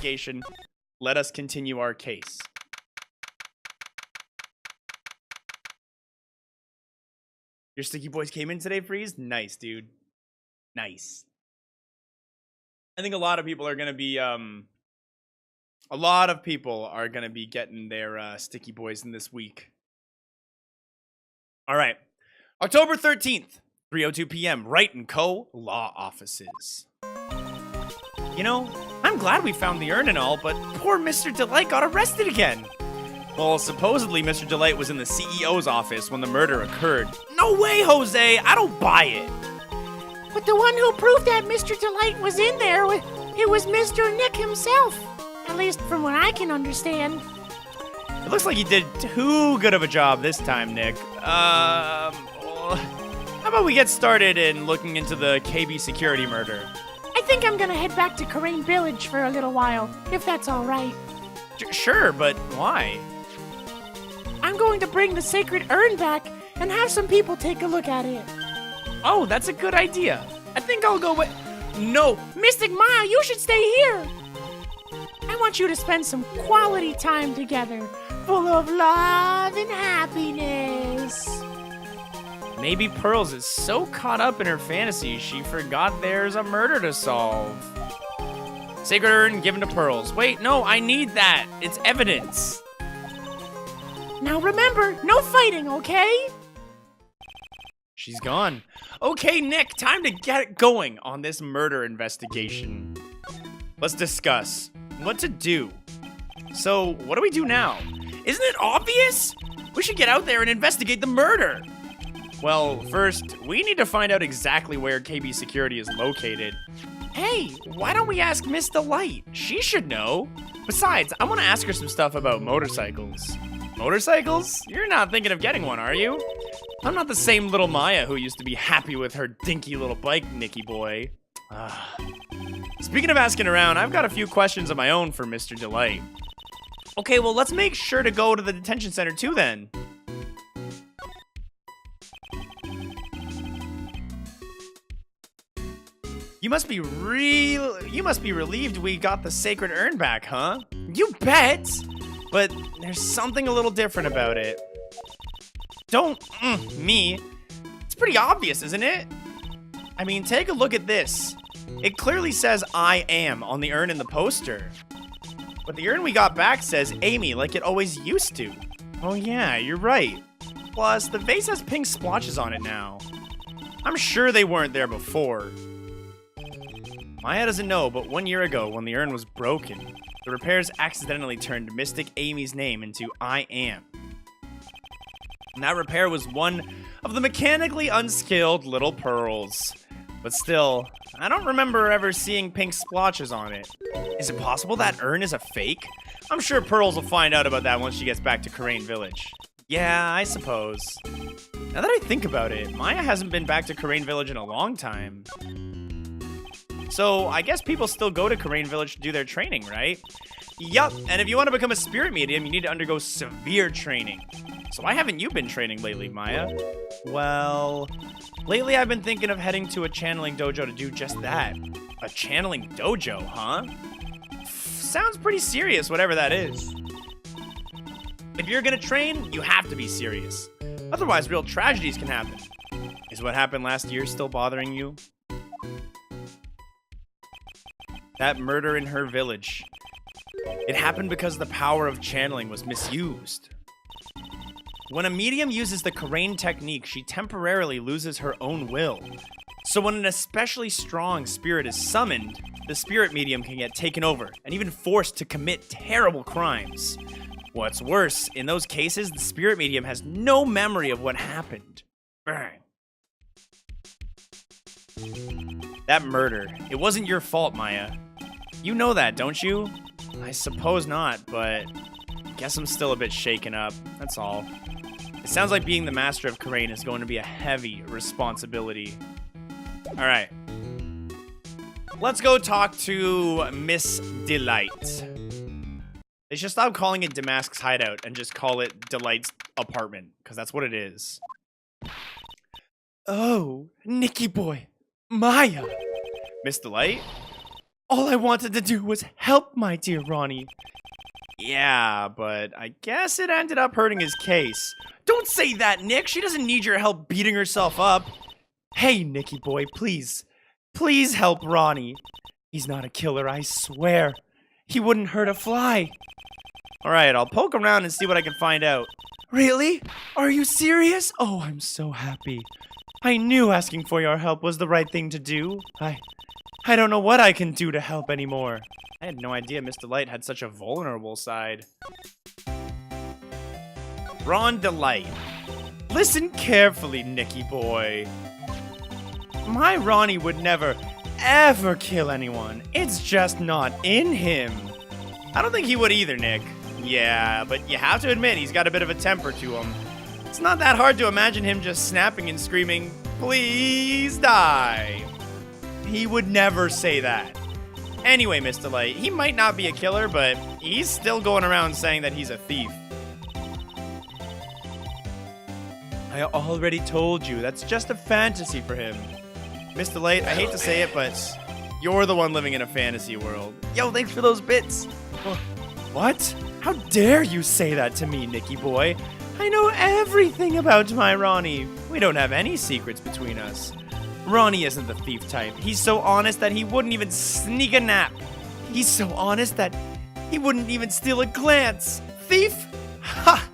investigation. Let us continue our case. Your sticky boys came in today, Freeze? Nice, dude. Nice. I think a lot of people are going to be, getting their sticky boys in this week. All right. October 13th, 3:02 p.m., Wright & Co. Law Offices. You know, I'm glad we found the urn and all, but poor Mr. Delight got arrested again. Well, supposedly Mr. Delight was in the CEO's office when the murder occurred. No way, Jose! I don't buy it! But the one who proved that Mr. Delight was in there, it was Mr. Nick himself. At least from what I can understand. It looks like you did too good of a job this time, Nick. How about we get started in looking into the KB security murder? I think I'm gonna head back to Corain Village for a little while, if that's all right. Sure, but why? I'm going to bring the sacred urn back and have some people take a look at it. Oh, that's a good idea. I think I'll go with... No! Mystic Maya, you should stay here! I want you to spend some quality time together, full of love and happiness. Maybe Pearls is so caught up in her fantasy she forgot there's a murder to solve. Sacred urn given to Pearls. Wait, no, I need that. It's evidence. Now remember, no fighting, okay? She's gone. Okay, Nick, time to get going on this murder investigation. Let's discuss what to do. So, what do we do now? Isn't it obvious? We should get out there and investigate the murder. Well, first, we need to find out exactly where KB Security is located. Hey, why don't we ask Miss Delight? She should know. Besides, I want to ask her some stuff about motorcycles. Motorcycles? You're not thinking of getting one, are you? I'm not the same little Maya who used to be happy with her dinky little bike, Nicky boy. Speaking of asking around, I've got a few questions of my own for Mr. Delight. Okay, well, let's make sure to go to the detention center too then. You must be relieved we got the sacred urn back, huh? You bet! But there's something a little different about it. Don't me. It's pretty obvious, isn't it? I mean, take a look at this. It clearly says I am on the urn in the poster. But the urn we got back says Amy like it always used to. Oh yeah, you're right. Plus, the vase has pink splotches on it now. I'm sure they weren't there before. Maya doesn't know, but 1 year ago, when the urn was broken, the repairs accidentally turned Mystic Amy's name into I Am. And that repair was one of the mechanically unskilled little Pearls. But still, I don't remember ever seeing pink splotches on it. Is it possible that urn is a fake? I'm sure Pearls will find out about that once she gets back to Corain Village. Yeah, I suppose. Now that I think about it, Maya hasn't been back to Corain Village in a long time. So, I guess people still go to Corain Village to do their training, right? Yup, and if you want to become a spirit medium, you need to undergo severe training. So why haven't you been training lately, Maya? Well, lately I've been thinking of heading to a channeling dojo to do just that. A channeling dojo, huh? Sounds pretty serious, whatever that is. If you're gonna train, you have to be serious. Otherwise, real tragedies can happen. Is what happened last year still bothering you? That murder in her village. It happened because the power of channeling was misused. When a medium uses the Corain technique, she temporarily loses her own will. So when an especially strong spirit is summoned, the spirit medium can get taken over and even forced to commit terrible crimes. What's worse, in those cases, the spirit medium has no memory of what happened. Bang. That murder, it wasn't your fault, Maya. You know that, don't you? I suppose not, but I guess I'm still a bit shaken up, that's all. It sounds like being the master of Corain is going to be a heavy responsibility. Alright. Let's go talk to Miss Delight. They should stop calling it Damask's hideout and just call it Delight's apartment, because that's what it is. Oh, Nicky boy. Maya. Miss Delight? All I wanted to do was help my dear Ronnie. Yeah, but I guess it ended up hurting his case. Don't say that, Nick. She doesn't need your help beating herself up. Hey, Nicky boy, please. Please help Ronnie. He's not a killer, I swear. He wouldn't hurt a fly. Alright, I'll poke around and see what I can find out. Really? Are you serious? Oh, I'm so happy. I knew asking for your help was the right thing to do. I don't know what I can do to help anymore. I had no idea Mr. Light had such a vulnerable side. Ron Delight. Listen carefully, Nicky boy. My Ronnie would never, ever kill anyone. It's just not in him. I don't think he would either, Nick. Yeah, but you have to admit he's got a bit of a temper to him. It's not that hard to imagine him just snapping and screaming, "Please die." He would never say that. Anyway, Mr. Light, he might not be a killer, but he's still going around saying that he's a thief. I already told you, that's just a fantasy for him. Mr. Light, I hate to say it, but you're the one living in a fantasy world. Yo, thanks for those bits. What? How dare you say that to me, Nicky boy? I know everything about my Ronnie. We don't have any secrets between us. Ronnie isn't the thief type. He's so honest that he wouldn't even sneak a nap. He's so honest that he wouldn't even steal a glance. Thief? Ha!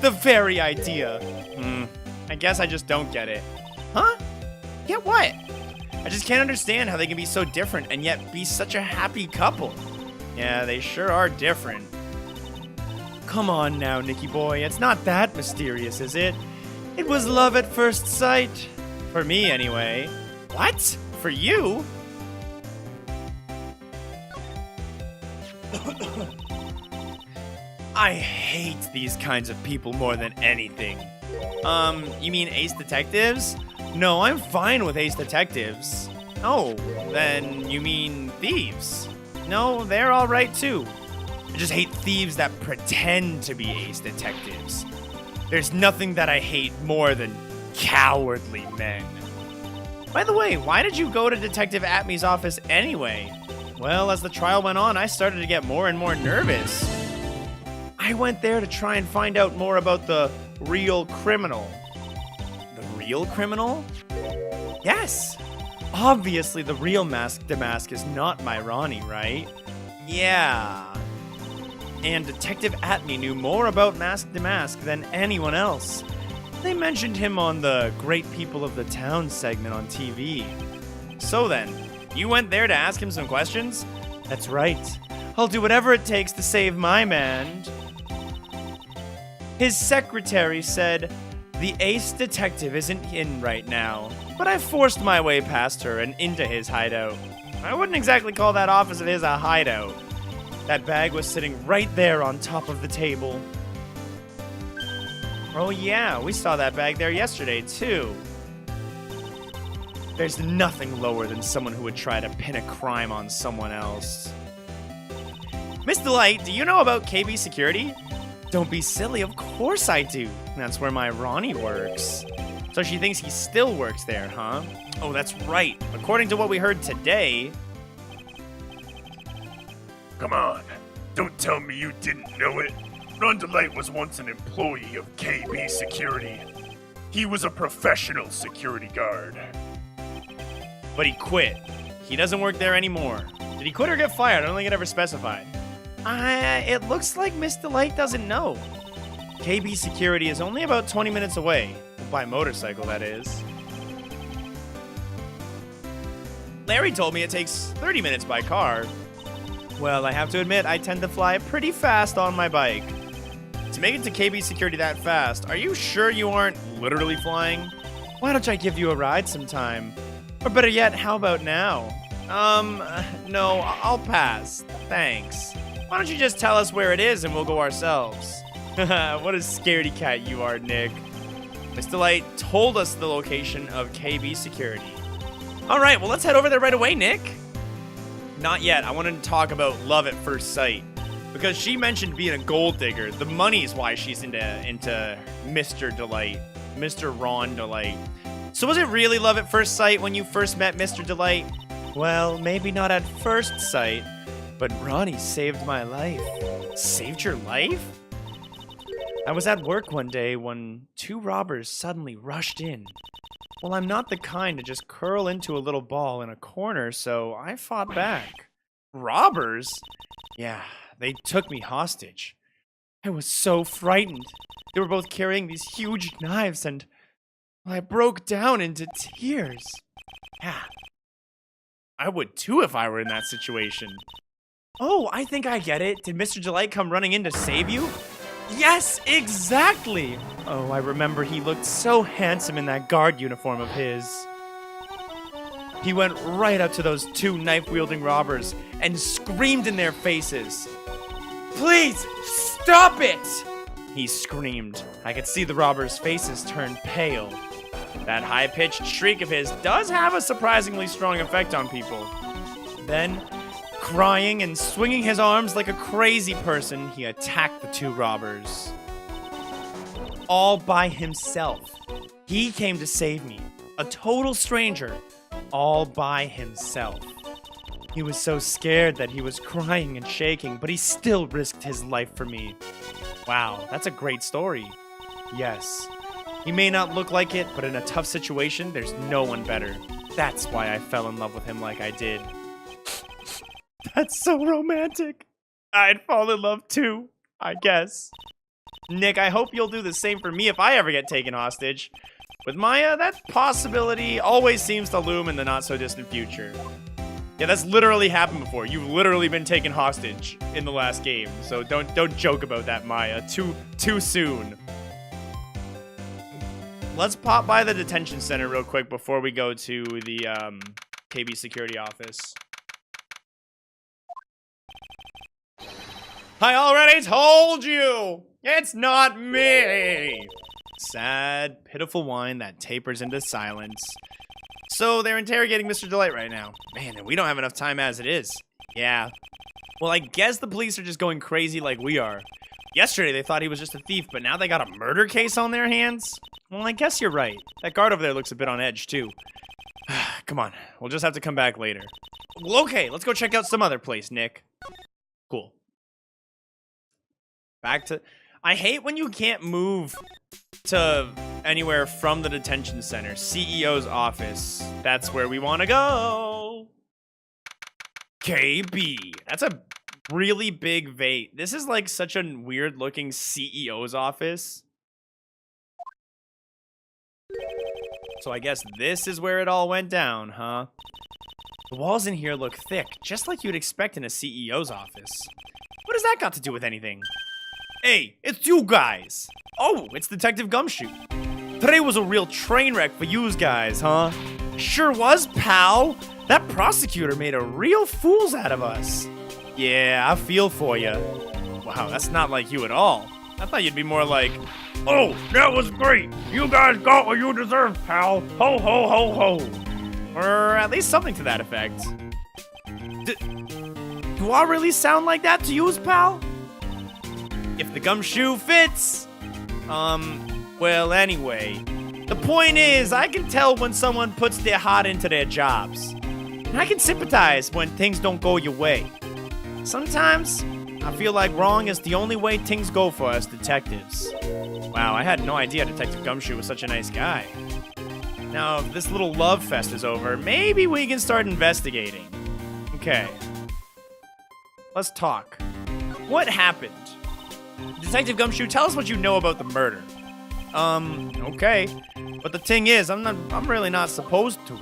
The very idea. I guess I just don't get it. Huh? Get what? I just can't understand how they can be so different and yet be such a happy couple. Yeah, they sure are different. Come on now, Nicky boy. It's not that mysterious, is it? It was love at first sight. For me, anyway. What? For you? I hate these kinds of people more than anything. You mean ace detectives? No, I'm fine with ace detectives. Oh, then you mean thieves? No, they're all right too. I just hate thieves that pretend to be ace detectives. There's nothing that I hate more than cowardly men. By the way, why did you go to Detective Atmey's office anyway? Well, as the trial went on, I started to get more and more nervous. I went there to try and find out more about the real criminal. The real criminal? Yes! Obviously, the real Mask Damask is not my Ronnie, right? Yeah. And Detective Atmey knew more about Mask Damask than anyone else. They mentioned him on the Great People of the Town segment on TV. So then, you went there to ask him some questions? That's right. I'll do whatever it takes to save my man. His secretary said, the ace detective isn't in right now, but I forced my way past her and into his hideout. I wouldn't exactly call that office of his a hideout. That bag was sitting right there on top of the table. Oh yeah, we saw that bag there yesterday too. There's nothing lower than someone who would try to pin a crime on someone else. Mr. Light, do you know about KB Security? Don't be silly, of course I do. That's where my Ronnie works. So she thinks he still works there, huh? Oh, that's right. According to what we heard today... Come on, don't tell me you didn't know it. Ron DeLight was once an employee of KB Security. He was a professional security guard. But he quit. He doesn't work there anymore. Did he quit or get fired? I don't think it ever specified. It looks like Mr. Light doesn't know. KB Security is only about 20 minutes away. By motorcycle, that is. Larry told me it takes 30 minutes by car. Well, I have to admit, I tend to fly pretty fast on my bike. To make it to KB Security that fast, are you sure you aren't literally flying? Why don't I give you a ride sometime? Or better yet, how about now? No, I'll pass. Thanks. Why don't you just tell us where it is and we'll go ourselves? What a scaredy cat you are, Nick. Mr. Light told us the location of KB Security. All right, well, let's head over there right away, Nick. Not yet. I wanted to talk about love at first sight. Because she mentioned being a gold digger. The money's why she's into Mr. Delight. Mr. Ron Delight. So was it really love at first sight when you first met Mr. Delight? Well, maybe not at first sight, but Ronnie saved my life. Saved your life? I was at work one day when 2 robbers suddenly rushed in. Well, I'm not the kind to just curl into a little ball in a corner, so I fought back. Robbers? Yeah, they took me hostage. I was so frightened. They were both carrying these huge knives, and I broke down into tears. Yeah, I would too if I were in that situation. Oh, I think I get it. Did Mr. Delight come running in to save you? Yes, exactly! Oh, I remember he looked so handsome in that guard uniform of his. He went right up to those 2 knife-wielding robbers and screamed in their faces. Please, stop it! He screamed. I could see the robbers' faces turn pale. That high-pitched shriek of his does have a surprisingly strong effect on people. Then, crying and swinging his arms like a crazy person, he attacked the 2 robbers. All by himself. He came to save me. A total stranger. All by himself. He was so scared that he was crying and shaking, but he still risked his life for me. Wow, that's a great story. Yes. He may not look like it, but in a tough situation, there's no one better. That's why I fell in love with him like I did. That's so romantic. I'd fall in love too, I guess. Nick, I hope you'll do the same for me if I ever get taken hostage. With Maya, that possibility always seems to loom in the not-so-distant future. Yeah, that's literally happened before. You've literally been taken hostage in the last game, so don't joke about that, Maya. Too soon. Let's pop by the detention center real quick before we go to the KB security office. I already told you! It's not me! Sad, pitiful whine that tapers into silence. So they're interrogating Mr. Delight right now. Man, and we don't have enough time as it is. Yeah. Well, I guess the police are just going crazy like we are. Yesterday they thought he was just a thief, but now they got a murder case on their hands? Well, I guess you're right. That guard over there looks a bit on edge, too. Come on, we'll just have to come back later. Well, okay, let's go check out some other place, Nick. Cool. Back to... I hate when you can't move to anywhere from the detention center. CEO's office. That's where we want to go. KB. That's a really big vase. This is like such a weird looking CEO's office. So I guess this is where it all went down, huh? The walls in here look thick, just like you'd expect in a CEO's office. What does that got to do with anything? Hey, it's you guys! Oh, it's Detective Gumshoe. Today was a real train wreck for yous guys, huh? Sure was, pal! That prosecutor made a real fools out of us. Yeah, I feel for you. Wow, that's not like you at all. I thought you'd be more like, oh, that was great! You guys got what you deserved, pal! Ho, ho, ho, ho! Or at least something to that effect. Do I really sound like that to yous, pal? If the gumshoe fits. Well, anyway. The point is, I can tell when someone puts their heart into their jobs. And I can sympathize when things don't go your way. Sometimes, I feel like wrong is the only way things go for us detectives. Wow, I had no idea Detective Gumshoe was such a nice guy. Now, if this little love fest is over, maybe we can start investigating. Okay. Let's talk. What happened? Detective Gumshoe, tell us what you know about the murder. Okay. But the thing is, I'm really not supposed to.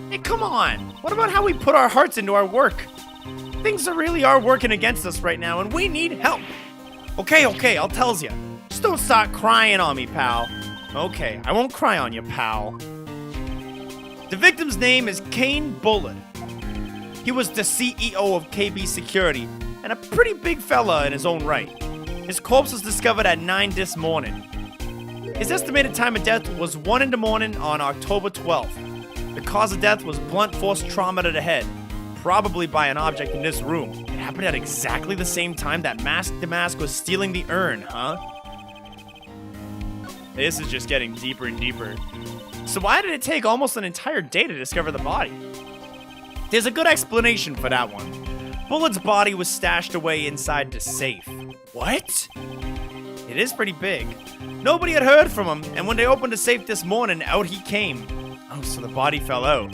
Hey, come on. What about how we put our hearts into our work? Things really are working against us right now, and we need help. Okay, I'll tells you. Just don't start crying on me, pal. Okay, I won't cry on you, pal. The victim's name is Kane Bullard. He was the CEO of KB Security, and a pretty big fella in his own right. His corpse was discovered at 9 this morning. His estimated time of death was 1 in the morning on October 12th. The cause of death was blunt force trauma to the head, probably by an object in this room. It happened at exactly the same time that Mask Damask was stealing the urn, huh? This is just getting deeper and deeper. So why did it take almost an entire day to discover the body? There's a good explanation for that one. Bullard's body was stashed away inside the safe. What? It is pretty big. Nobody had heard from him, and when they opened the safe this morning, out he came. Oh, so the body fell out.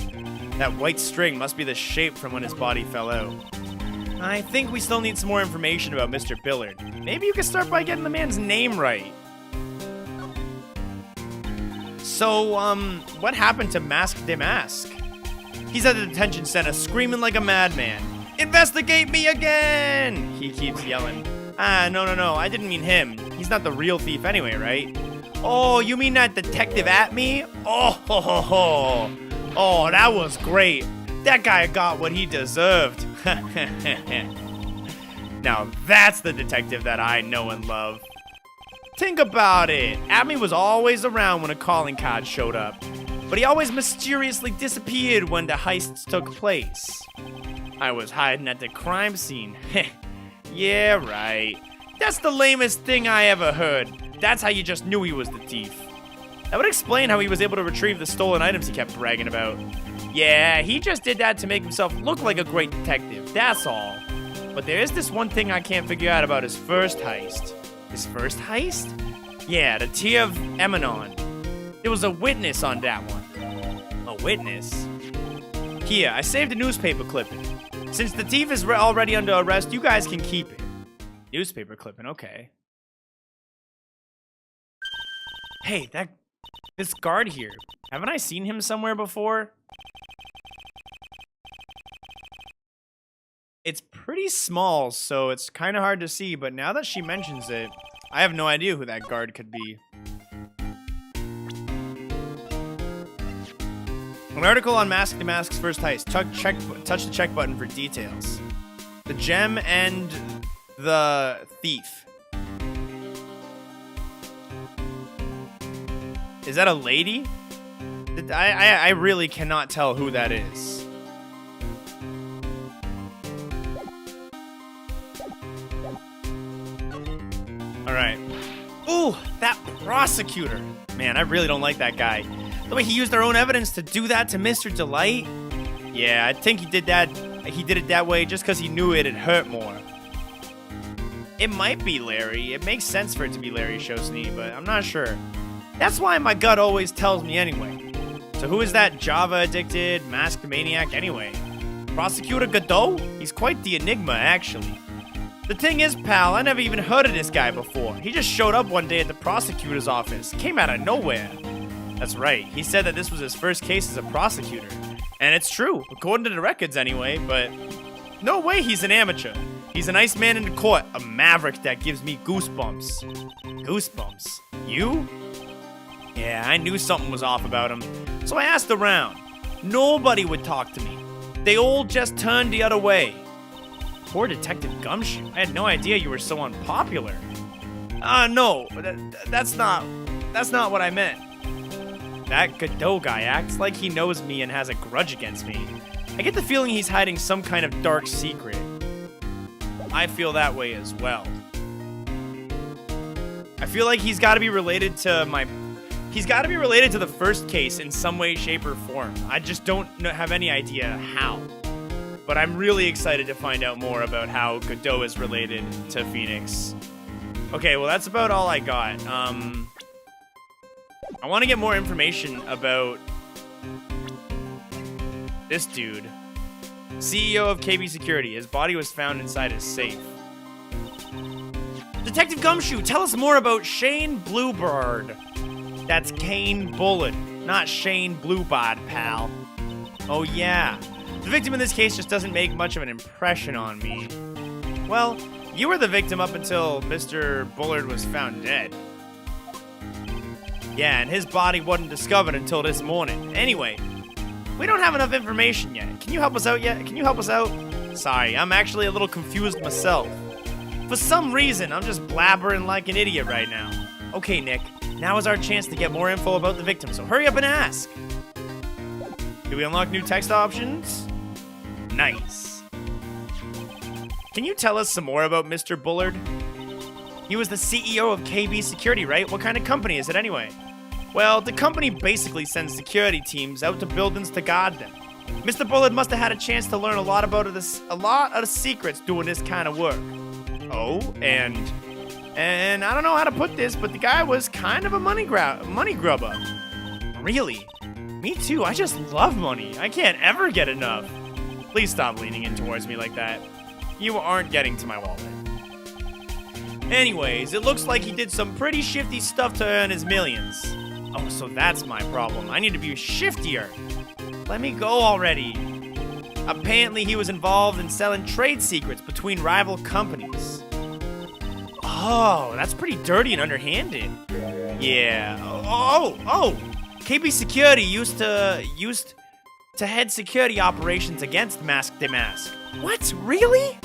That white string must be the shape from when his body fell out. I think we still need some more information about Mr. Bullard. Maybe you can start by getting the man's name right. So, what happened to Mask de Mask? He's at the detention center screaming like a madman. Investigate me again! He keeps yelling. No, I didn't mean him. He's not the real thief anyway, right? Oh, you mean that detective at me? Oh, that was great. That guy got what he deserved. Now that's the detective that I know and love. Think about it. Abby was always around when a calling card showed up, but he always mysteriously disappeared when the heists took place. I was hiding at the crime scene. Yeah, right. That's the lamest thing I ever heard. That's how you just knew he was the thief. That would explain how he was able to retrieve the stolen items he kept bragging about. Yeah, he just did that to make himself look like a great detective, that's all. But there is this one thing I can't figure out about his first heist. His first heist? Yeah, the Tear of Emanon. There was a witness on that one. A witness? Here, I saved a newspaper clipping. Since the thief is already under arrest, you guys can keep it. Newspaper clipping, okay. Hey, this guard here. Haven't I seen him somewhere before? It's pretty small, so it's kind of hard to see, but now that she mentions it, I have no idea who that guard could be. An article on Mask de Mask's first heist. Touch the check button for details. The gem and the thief. Is that a lady? I really cannot tell who that is. Alright. Ooh, that prosecutor. Man, I really don't like that guy. The way he used our own evidence to do that to Mr. Delight? Yeah, I think he did it that way just because he knew it'd hurt more. It might be Larry. It makes sense for it to be Larry Shosny, but I'm not sure. That's why my gut always tells me anyway. So who is that Java-addicted, masked maniac anyway? Prosecutor Godot? He's quite the enigma, actually. The thing is, pal, I never even heard of this guy before. He just showed up one day at the prosecutor's office. Came out of nowhere. That's right. He said that this was his first case as a prosecutor. And it's true, according to the records anyway, but no way he's an amateur. He's a nice man in the court, a maverick that gives me goosebumps. Goosebumps? You? Yeah, I knew something was off about him, so I asked around. Nobody would talk to me. They all just turned the other way. Poor Detective Gumshoe. I had no idea you were so unpopular. No, that's not what I meant. That Godot guy acts like he knows me and has a grudge against me. I get the feeling he's hiding some kind of dark secret. I feel that way as well. I feel like he's got to be related to the first case in some way, shape, or form. I just don't have any idea how. But I'm really excited to find out more about how Godot is related to Phoenix. Okay, well, that's about all I got. I want to get more information about this dude. CEO of KB Security. His body was found inside his safe. Detective Gumshoe, tell us more about Shane Bluebird. That's Kane Bullard, not Shane Bluebird, pal. Oh, yeah. The victim in this case just doesn't make much of an impression on me. Well, you were the victim up until Mr. Bullard was found dead. Yeah, and his body wasn't discovered until this morning. Anyway, we don't have enough information yet. Can you help us out yet? Can you help us out? Sorry, I'm actually a little confused myself. For some reason, I'm just blabbering like an idiot right now. Okay, Nick, now is our chance to get more info about the victim, so hurry up and ask. Do we unlock new text options? Nice. Can you tell us some more about Mr. Bullard? He was the CEO of KB Security, right? What kind of company is it anyway? Well, the company basically sends security teams out to buildings to guard them. Mr. Bullard must have had a chance to learn a lot of secrets doing this kind of work. Oh, and I don't know how to put this, but the guy was kind of a money grubber. Really? Me too. I just love money. I can't ever get enough. Please stop leaning in towards me like that. You aren't getting to my wallet. Anyways, it looks like he did some pretty shifty stuff to earn his millions. Oh, so that's my problem. I need to be shiftier. Let me go already. Apparently, he was involved in selling trade secrets between rival companies. Oh, that's pretty dirty and underhanded. Yeah. Oh. KB Security used to head security operations against Mask de Mask. What? Really?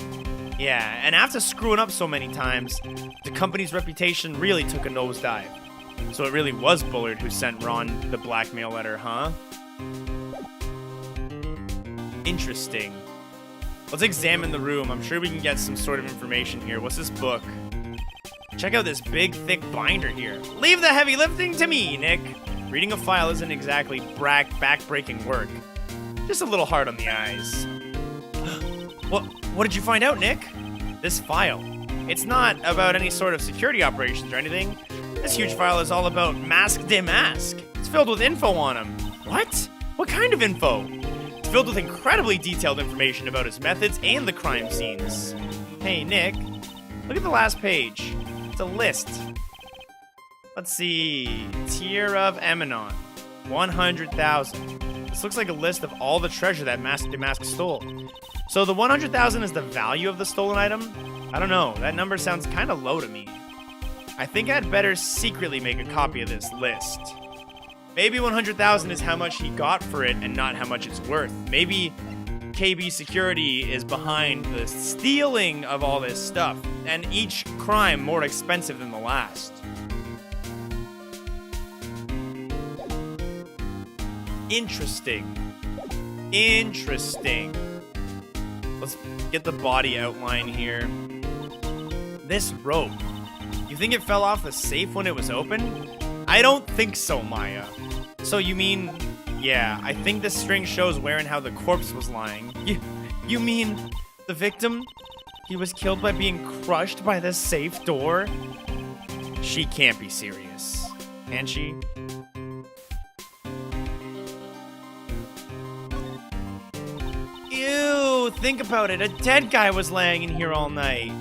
Yeah, and after screwing up so many times, the company's reputation really took a nosedive. So it really was Bullard who sent Ron the blackmail letter, huh? Interesting. Let's examine the room. I'm sure we can get some sort of information here. What's this book? Check out this big, thick binder here. Leave the heavy lifting to me, Nick. Reading a file isn't exactly back-breaking work. Just a little hard on the eyes. What did you find out, Nick? This file. It's not about any sort of security operations or anything. This huge file is all about Mask de Mask. It's filled with info on him. What? What kind of info? It's filled with incredibly detailed information about his methods and the crime scenes. Hey, Nick, look at the last page. It's a list. Let's see. Tier of Eminon. 100,000. This looks like a list of all the treasure that Mask de Mask stole. So the 100,000 is the value of the stolen item? I don't know. That number sounds kind of low to me. I think I'd better secretly make a copy of this list. Maybe 100,000 is how much he got for it and not how much it's worth. Maybe KB Security is behind the stealing of all this stuff, and each crime more expensive than the last. Interesting. Let's get the body outline here. This rope. You think it fell off the safe when it was open? I don't think so, Maya. So you mean... Yeah, I think the string shows where and how the corpse was lying. You mean the victim? He was killed by being crushed by the safe door? She can't be serious. Can she? Ew, think about it. A dead guy was laying in here all night.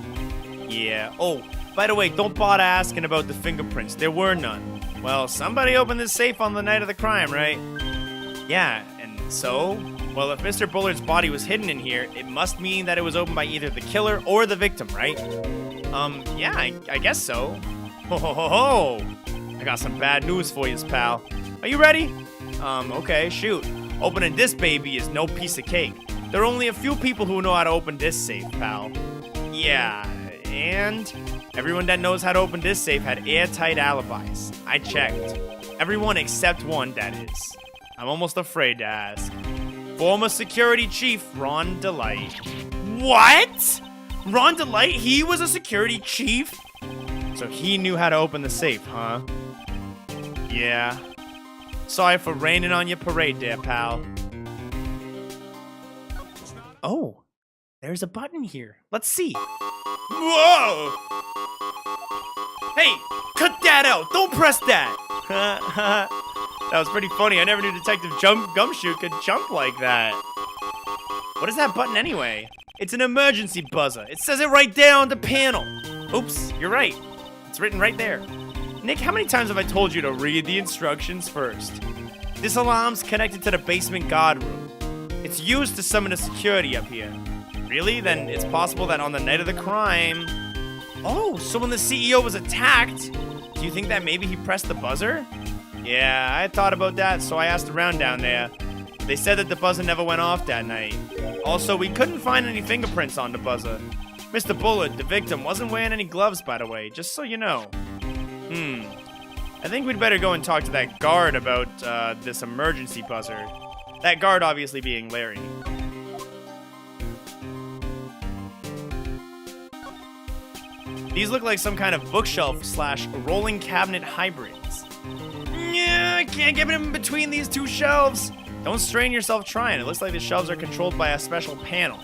Yeah. Oh, by the way, don't bother asking about the fingerprints. There were none. Well, somebody opened this safe on the night of the crime, right? Yeah, and so? Well, if Mr. Bullard's body was hidden in here, it must mean that it was opened by either the killer or the victim, right? Yeah, I guess so. Ho ho ho ho! I got some bad news for you, pal. Are you ready? Okay, shoot. Opening this baby is no piece of cake. There are only a few people who know how to open this safe, pal. Yeah, and everyone that knows how to open this safe had airtight alibis. I checked. Everyone except one, that is. I'm almost afraid to ask. Former security chief Ron DeLight. What? Ron DeLight? He was a security chief? So he knew how to open the safe, huh? Yeah. Sorry for raining on your parade there, pal. Oh, there's a button here. Let's see. Whoa! Hey, cut that out. Don't press that. That was pretty funny. I never knew Detective Gumshoe could jump like that. What is that button anyway? It's an emergency buzzer. It says it right there on the panel. Oops, you're right. It's written right there. Nick, how many times have I told you to read the instructions first? This alarm's connected to the basement guard room. It's used to summon a security up here. Really? Then it's possible that on the night of the crime... Oh, so when the CEO was attacked, do you think that maybe he pressed the buzzer? Yeah, I thought about that, so I asked around down there. They said that the buzzer never went off that night. Also, we couldn't find any fingerprints on the buzzer. Mr. Bullard, the victim, wasn't wearing any gloves, by the way, just so you know. I think we'd better go and talk to that guard about this emergency buzzer. That guard obviously being Larry. These look like some kind of bookshelf / rolling cabinet hybrids. Yeah, I can't get in between these two shelves. Don't strain yourself trying. It looks like the shelves are controlled by a special panel.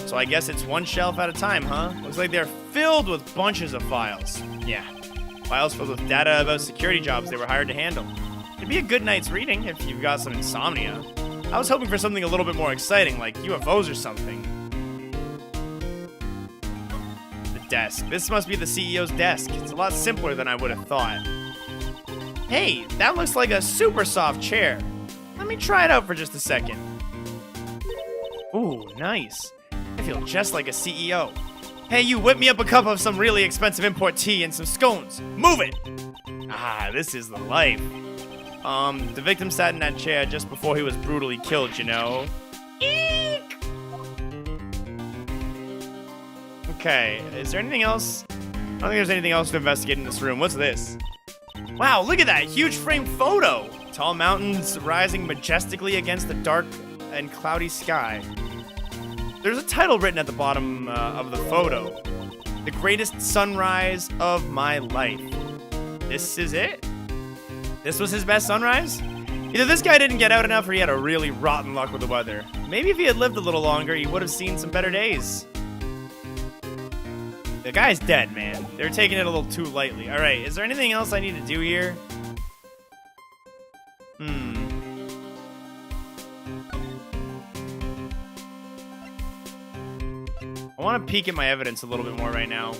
So I guess it's one shelf at a time, huh? Looks like they're filled with bunches of files. Yeah, files filled with data about security jobs they were hired to handle. It'd be a good night's reading if you've got some insomnia. I was hoping for something a little bit more exciting, like UFOs or something. The desk. This must be the CEO's desk. It's a lot simpler than I would have thought. Hey, that looks like a super soft chair. Let me try it out for just a second. Ooh, nice. I feel just like a CEO. Hey, you, whip me up a cup of some really expensive import tea and some scones. Move it! Ah, this is the life. The victim sat in that chair just before he was brutally killed, you know. Eek! Okay, is there anything else? I don't think there's anything else to investigate in this room. What's this? Wow, look at that huge framed photo! Tall mountains rising majestically against the dark and cloudy sky. There's a title written at the bottom of the photo. The greatest sunrise of my life. This is it? This was his best sunrise? Either this guy didn't get out enough or he had a really rotten luck with the weather. Maybe if he had lived a little longer, he would have seen some better days. The guy's dead, man. They're taking it a little too lightly. Alright, is there anything else I need to do here? I want to peek at my evidence a little bit more right now.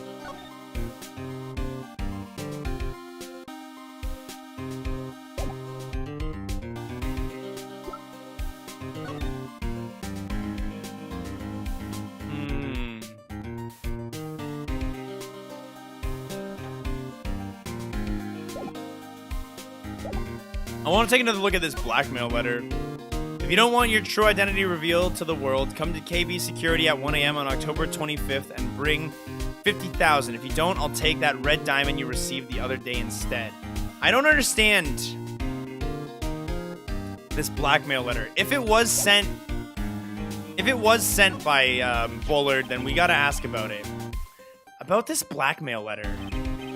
I want to take another look at this blackmail letter. If you don't want your true identity revealed to the world, come to KB Security at 1 a.m. on October 25th and bring 50,000. If you don't, I'll take that red diamond you received the other day instead. I don't understand this blackmail letter. If it was sent by Bullard, then we gotta ask about it. About this blackmail letter.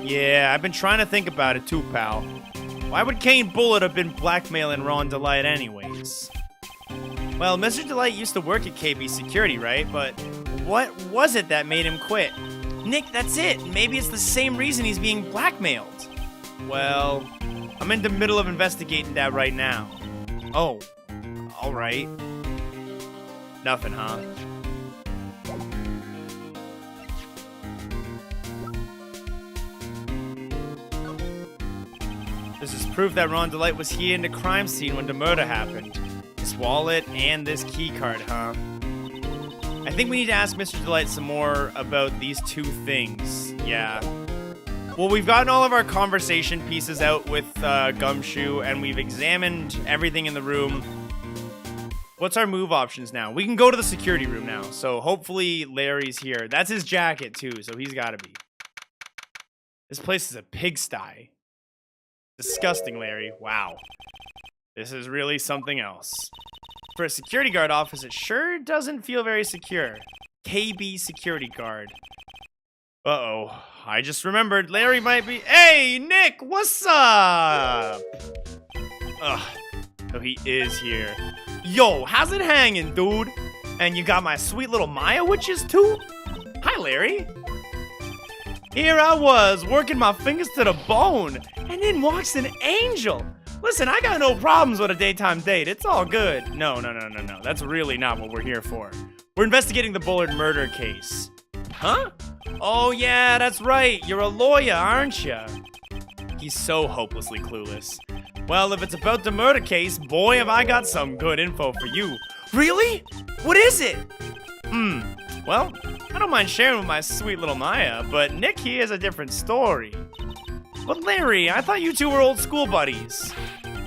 Yeah, I've been trying to think about it too, pal. Why would Kane Bullard have been blackmailing Ron Delight anyways? Well, Mr. Delight used to work at KB Security, right? But what was it that made him quit? Nick, that's it. Maybe it's the same reason he's being blackmailed. Well, I'm in the middle of investigating that right now. Oh, alright. Nothing, huh? This is proof that Ron Delight was here in the crime scene when the murder happened. This wallet and this key card, huh? I think we need to ask Mr. Delight some more about these two things. Yeah. Well, we've gotten all of our conversation pieces out with Gumshoe, and we've examined everything in the room. What's our move options now? We can go to the security room now, so hopefully Larry's here. That's his jacket, too, so he's gotta be. This place is a pigsty. Disgusting, Larry. Wow. This is really something else. For a security guard office, it sure doesn't feel very secure. KB security guard. Uh-oh. I just remembered Larry might be... Hey, Nick! What's up? Ugh. So he is here. Yo, how's it hanging, dude? And you got my sweet little Maya witches, too? Hi, Larry. Here I was, working my fingers to the bone, and in walks an angel. Listen, I got no problems with a daytime date. It's all good. No. That's really not what we're here for. We're investigating the Bullard murder case. Huh? Oh, yeah, that's right. You're a lawyer, aren't you? He's so hopelessly clueless. Well, if it's about the murder case, boy, have I got some good info for you. Really? What is it? Well, I don't mind sharing with my sweet little Maya, but Nick here has a different story. But Larry, I thought you two were old school buddies.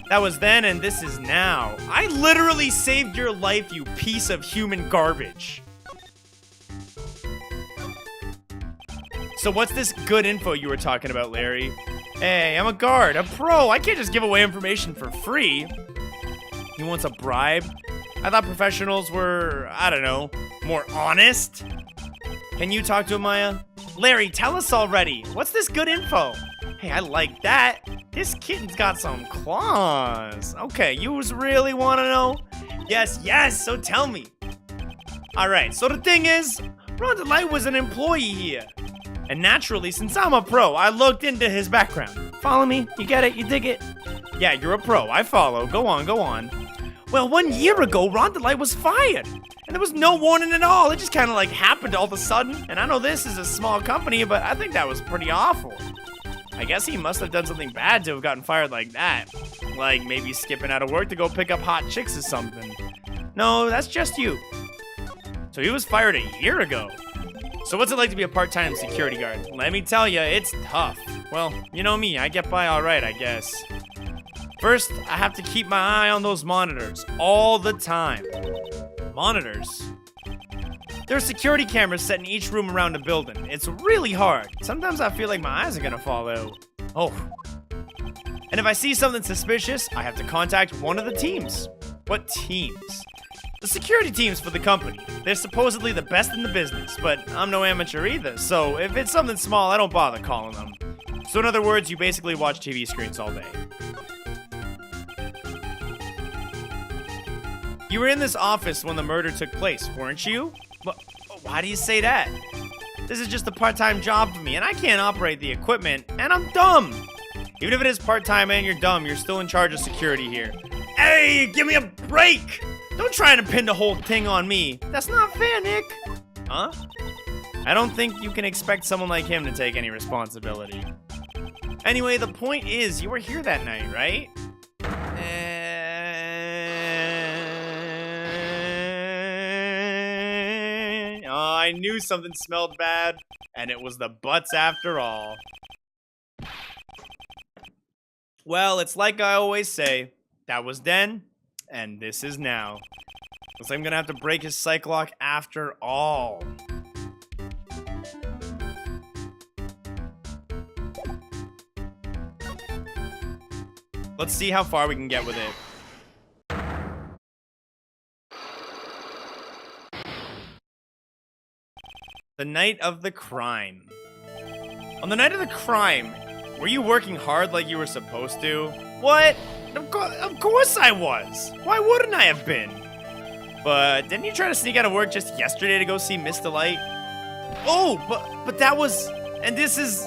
That was then and this is now. I literally saved your life, you piece of human garbage. So what's this good info you were talking about, Larry? Hey, I'm a guard, a pro. I can't just give away information for free. He wants a bribe? I thought professionals were, I don't know, more honest? Can you talk to him, Maya? Larry, tell us already. What's this good info? Hey, I like that. This kitten's got some claws. Okay, you really want to know? Yes, so tell me. Alright, so the thing is, Ron DeLite was an employee here. And naturally, since I'm a pro, I looked into his background. Follow me? You get it? You dig it? Yeah, you're a pro. I follow. Go on. Well, 1 year ago, Ron DeLite was fired. And there was no warning at all. It just kind of like happened all of a sudden. And I know this is a small company, but I think that was pretty awful. I guess he must have done something bad to have gotten fired like that. Like maybe skipping out of work to go pick up hot chicks or something. No, that's just you. So he was fired a year ago. So what's it like to be a part-time security guard? Let me tell you, it's tough. Well, you know me, I get by alright, I guess. First, I have to keep my eye on those monitors all the time. Monitors? There are security cameras set in each room around the building. It's really hard. Sometimes I feel like my eyes are gonna fall out. Oh. And if I see something suspicious, I have to contact one of the teams. What teams? The security teams for the company. They're supposedly the best in the business, but I'm no amateur either, so if it's something small, I don't bother calling them. So in other words, you basically watch TV screens all day. You were in this office when the murder took place, weren't you? Why do you say that? This is just a part-time job for me, and I can't operate the equipment, and I'm dumb. Even if it is part-time and you're dumb, you're still in charge of security here. Hey, give me a break! Don't try to pin the whole thing on me. That's not fair, Nick. Huh? I don't think you can expect someone like him to take any responsibility. Anyway, the point is, you were here that night, right? Oh, I knew something smelled bad, and it was the butts after all. Well, it's like I always say, that was then, and this is now. Looks like I'm gonna have to break his psych lock after all. Let's see how far we can get with it. The night of the crime. On the night of the crime, were you working hard like you were supposed to? What? Of course I was. Why wouldn't I have been? But didn't you try to sneak out of work just yesterday to go see Miss Delight? Oh, but that was... And this is...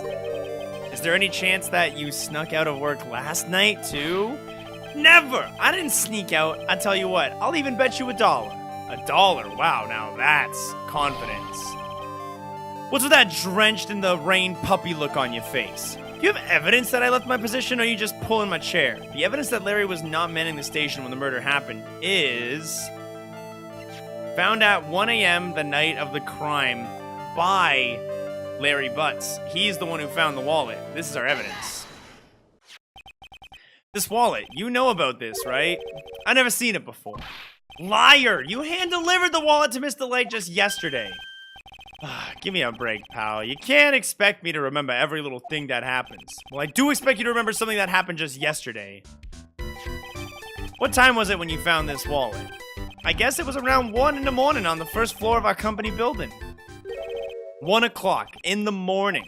Is there any chance that you snuck out of work last night, too? Never! I didn't sneak out. I tell you what, I'll even bet you $1. $1? Wow, now that's confidence. What's with that drenched in the rain puppy look on your face? Do you have evidence that I left my position, or are you just pulling my chair? The evidence that Larry was not manning the station when the murder happened is... found at 1 a.m. the night of the crime by Larry Butts. He's the one who found the wallet. This is our evidence. This wallet, you know about this, right? I've never seen it before. Liar! You hand-delivered the wallet to Miss Delight just yesterday. Give me a break, pal. You can't expect me to remember every little thing that happens. Well, I do expect you to remember something that happened just yesterday. What time was it when you found this wallet? I guess it was around 1 in the morning on the first floor of our company building. 1 o'clock in the morning.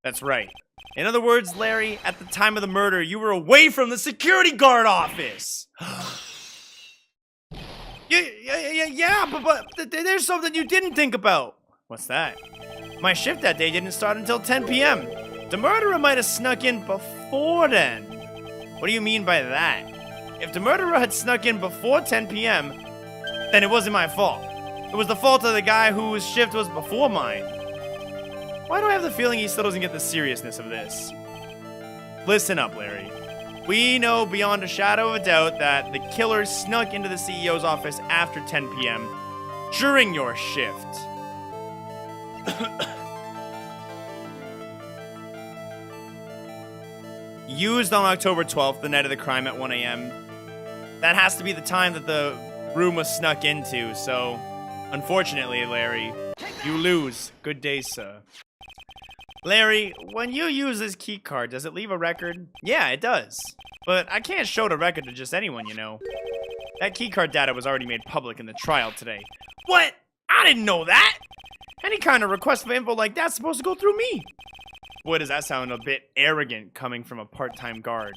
That's right. In other words, Larry, at the time of the murder, you were away from the security guard office. Yeah, but there's something you didn't think about. What's that? My shift that day didn't start until 10 p.m. The murderer might have snuck in before then. What do you mean by that? If the murderer had snuck in before 10 p.m., then it wasn't my fault. It was the fault of the guy whose shift was before mine. Why do I have the feeling he still doesn't get the seriousness of this? Listen up, Larry. We know beyond a shadow of a doubt that the killer snuck into the CEO's office after 10 p.m. during your shift. Used on October 12th, the night of the crime at 1 a.m. That has to be the time that the room was snuck into, so unfortunately, Larry, you lose. Good day, sir. Larry, when you use this key card, does it leave a record? Yeah, it does. But I can't show the record to just anyone, you know. That key card data was already made public in the trial today. What? I didn't know that! Any kind of request for info like that's supposed to go through me. Boy, does that sound a bit arrogant coming from a part-time guard.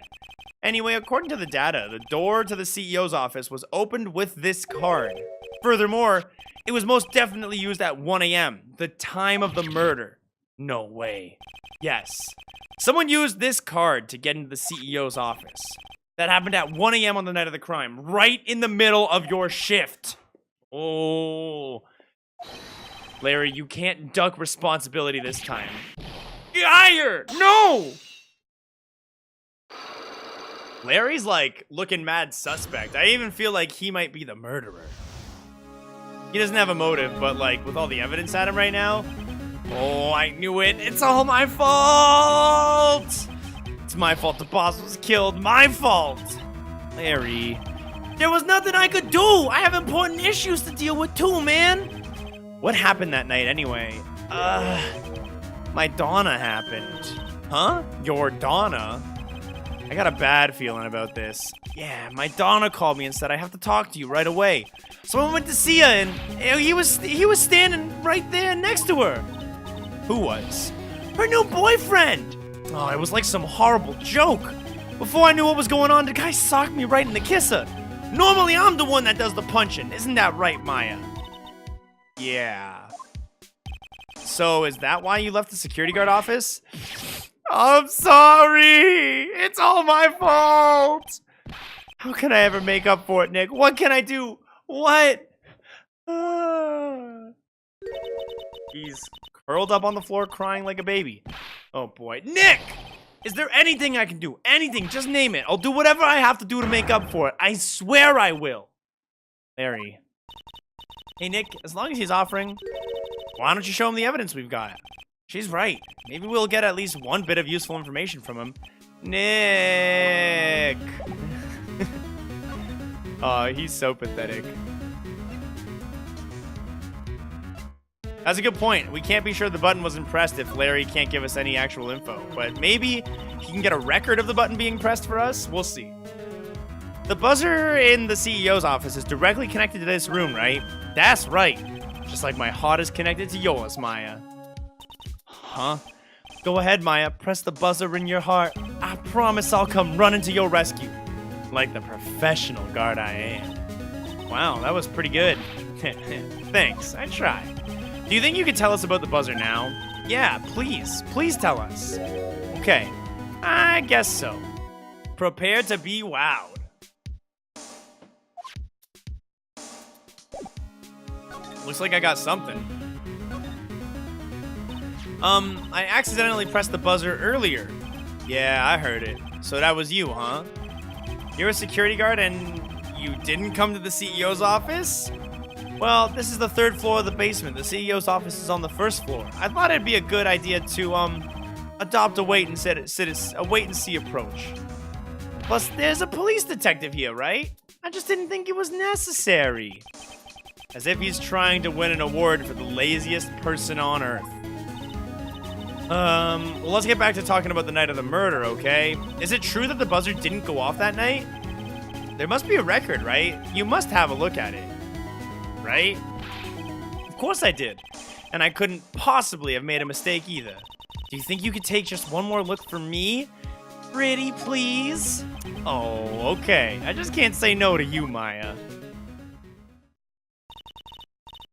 Anyway, according to the data, the door to the CEO's office was opened with this card. Furthermore, it was most definitely used at 1 a.m., the time of the murder. No way. Yes. Someone used this card to get into the CEO's office. That happened at 1 a.m. on the night of the crime, right in the middle of your shift. Oh. Larry, you can't duck responsibility this time. Higher! No! Larry's like looking mad suspect. I even feel like he might be the murderer. He doesn't have a motive, but like with all the evidence at him right now. Oh, I knew it. It's all my fault. It's my fault the boss was killed. My fault. Larry. There was nothing I could do. I have important issues to deal with too, man. What happened that night anyway? My Donna happened. Huh? Your Donna? I got a bad feeling about this. Yeah, my Donna called me and said I have to talk to you right away. So I went to see her and he was standing right there next to her. Who was? Her new boyfriend. Oh, it was like some horrible joke. Before I knew what was going on, the guy socked me right in the kisser. Normally I'm the one that does the punching. Isn't that right, Maya? Yeah. So is that why you left the security guard office? I'm sorry. It's all my fault. How can I ever make up for it, Nick? What can I do? What? He's curled up on the floor crying like a baby. Oh boy. Nick! Is there anything I can do? Anything. Just name it. I'll do whatever I have to do to make up for it. I swear I will. Larry. Hey, Nick, as long as he's offering, why don't you show him the evidence we've got? She's right. Maybe we'll get at least one bit of useful information from him. Nick! Aw, he's so pathetic. That's a good point. We can't be sure the button wasn't pressed if Larry can't give us any actual info. But maybe he can get a record of the button being pressed for us? We'll see. The buzzer in the CEO's office is directly connected to this room, right? That's right. Just like my heart is connected to yours, Maya. Huh? Go ahead, Maya. Press the buzzer in your heart. I promise I'll come running to your rescue. Like the professional guard I am. Wow, that was pretty good. Thanks, I tried. Do you think you could tell us about the buzzer now? Yeah, please. Please tell us. Okay, I guess so. Prepare to be wowed. Looks like I got something. I accidentally pressed the buzzer earlier. Yeah, I heard it. So that was you, huh? You're a security guard and you didn't come to the CEO's office? Well, this is the 3rd floor of the basement. The CEO's office is on the 1st floor. I thought it'd be a good idea to, adopt a wait-and-see approach. Plus, there's a police detective here, right? I just didn't think it was necessary. As if he's trying to win an award for the laziest person on Earth. Well, let's get back to talking about the night of the murder, okay? Is it true that the buzzer didn't go off that night? There must be a record, right? You must have a look at it. Right? Of course I did. And I couldn't possibly have made a mistake either. Do you think you could take just one more look for me? Pretty please? Oh, okay. I just can't say no to you, Maya.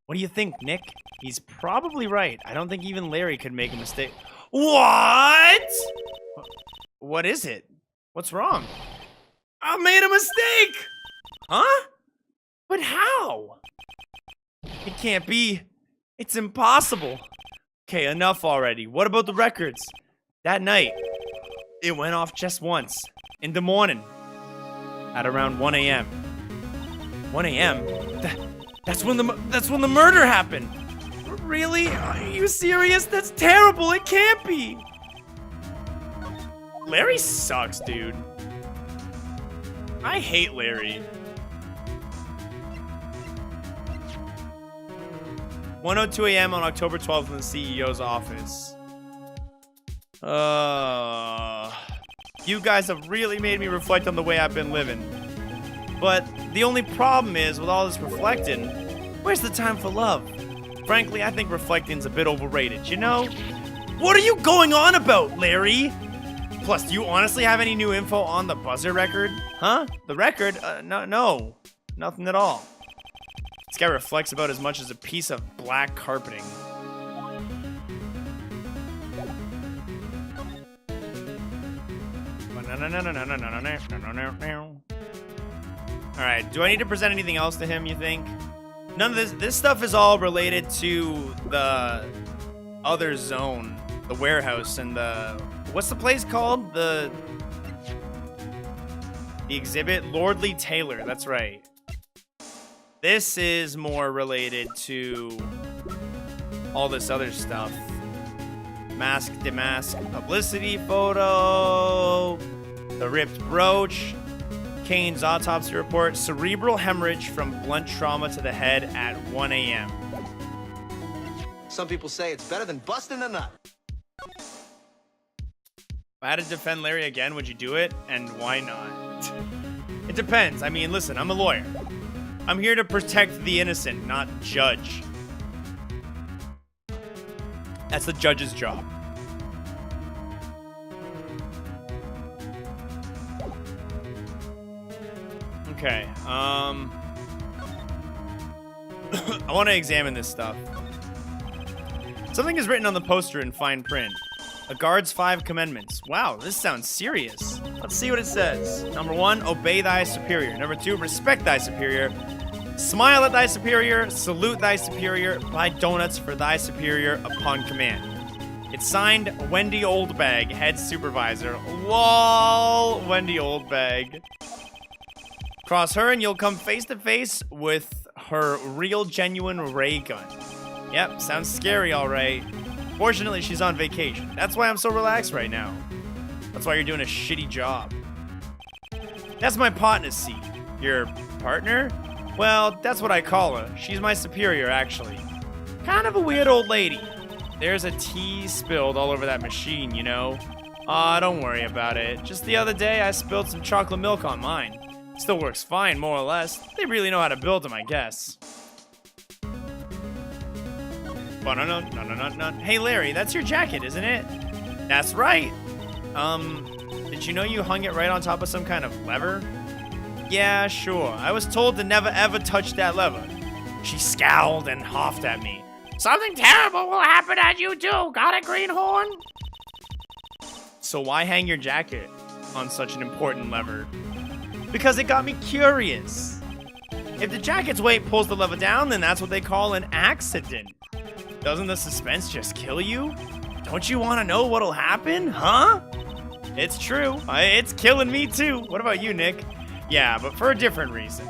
What do you think, Nick? He's probably right. I don't think even Larry could make a mistake. What? What is it? What's wrong? I made a mistake! Huh? But how? It can't be. It's impossible. Okay, enough already. What about the records? That night, it went off just once. In the morning. At around 1 a.m. 1 a.m.? That's when the murder happened. Really? Are you serious? That's terrible. It can't be. Larry sucks, dude. I hate Larry. 1:02 a.m. on October 12th in the CEO's office. You guys have really made me reflect on the way I've been living. But the only problem is, with all this reflecting, where's the time for love? Frankly, I think reflecting's a bit overrated, you know? What are you going on about, Larry? Plus, do you honestly have any new info on the buzzer record? Huh? The record? No. Nothing at all. This guy reflects about as much as a piece of black carpeting. Alright, do I need to present anything else to him, you think? None of this stuff is all related to the other zone, the warehouse, and the, what's the place called? The exhibit? Lordly Taylor, that's right. This is more related to all this other stuff. Mask demask publicity photo, the ripped brooch, Kane's autopsy report, cerebral hemorrhage from blunt trauma to the head at 1 a.m. Some people say it's better than busting a nut. If I had to defend Larry again, would you do it? And why not? It depends. I mean, listen, I'm a lawyer. I'm here to protect the innocent, not judge. That's the judge's job. Okay, I want to examine this stuff. Something is written on the poster in fine print. A guard's 5 commandments. Wow, this sounds serious. Let's see what it says. Number 1, obey thy superior. Number 2, respect thy superior. Smile at thy superior. Salute thy superior. Buy donuts for thy superior upon command. It's signed Wendy Oldbag, head supervisor. LOL, Wendy Oldbag. Cross her and you'll come face to face with her real genuine ray gun. Yep, sounds scary, all right. Fortunately, she's on vacation. That's why I'm so relaxed right now. That's why you're doing a shitty job. That's my partner's seat. Your partner? Well, that's what I call her. She's my superior, actually. Kind of a weird old lady. There's a tea spilled all over that machine, you know? Aw, don't worry about it. Just the other day, I spilled some chocolate milk on mine. Still works fine, more or less. They really know how to build them, I guess. Hey, Larry, that's your jacket, isn't it? That's right. Did you know you hung it right on top of some kind of lever? Yeah, sure. I was told to never ever touch that lever. She scowled and huffed at me. Something terrible will happen as you do. Got a greenhorn? So why hang your jacket on such an important lever? Because it got me curious. If the jacket's weight pulls the lever down, then that's what they call an accident. Doesn't the suspense just kill you? Don't you want to know what'll happen, huh? It's true. It's killing me too. What about you, Nick? Yeah, but for a different reason.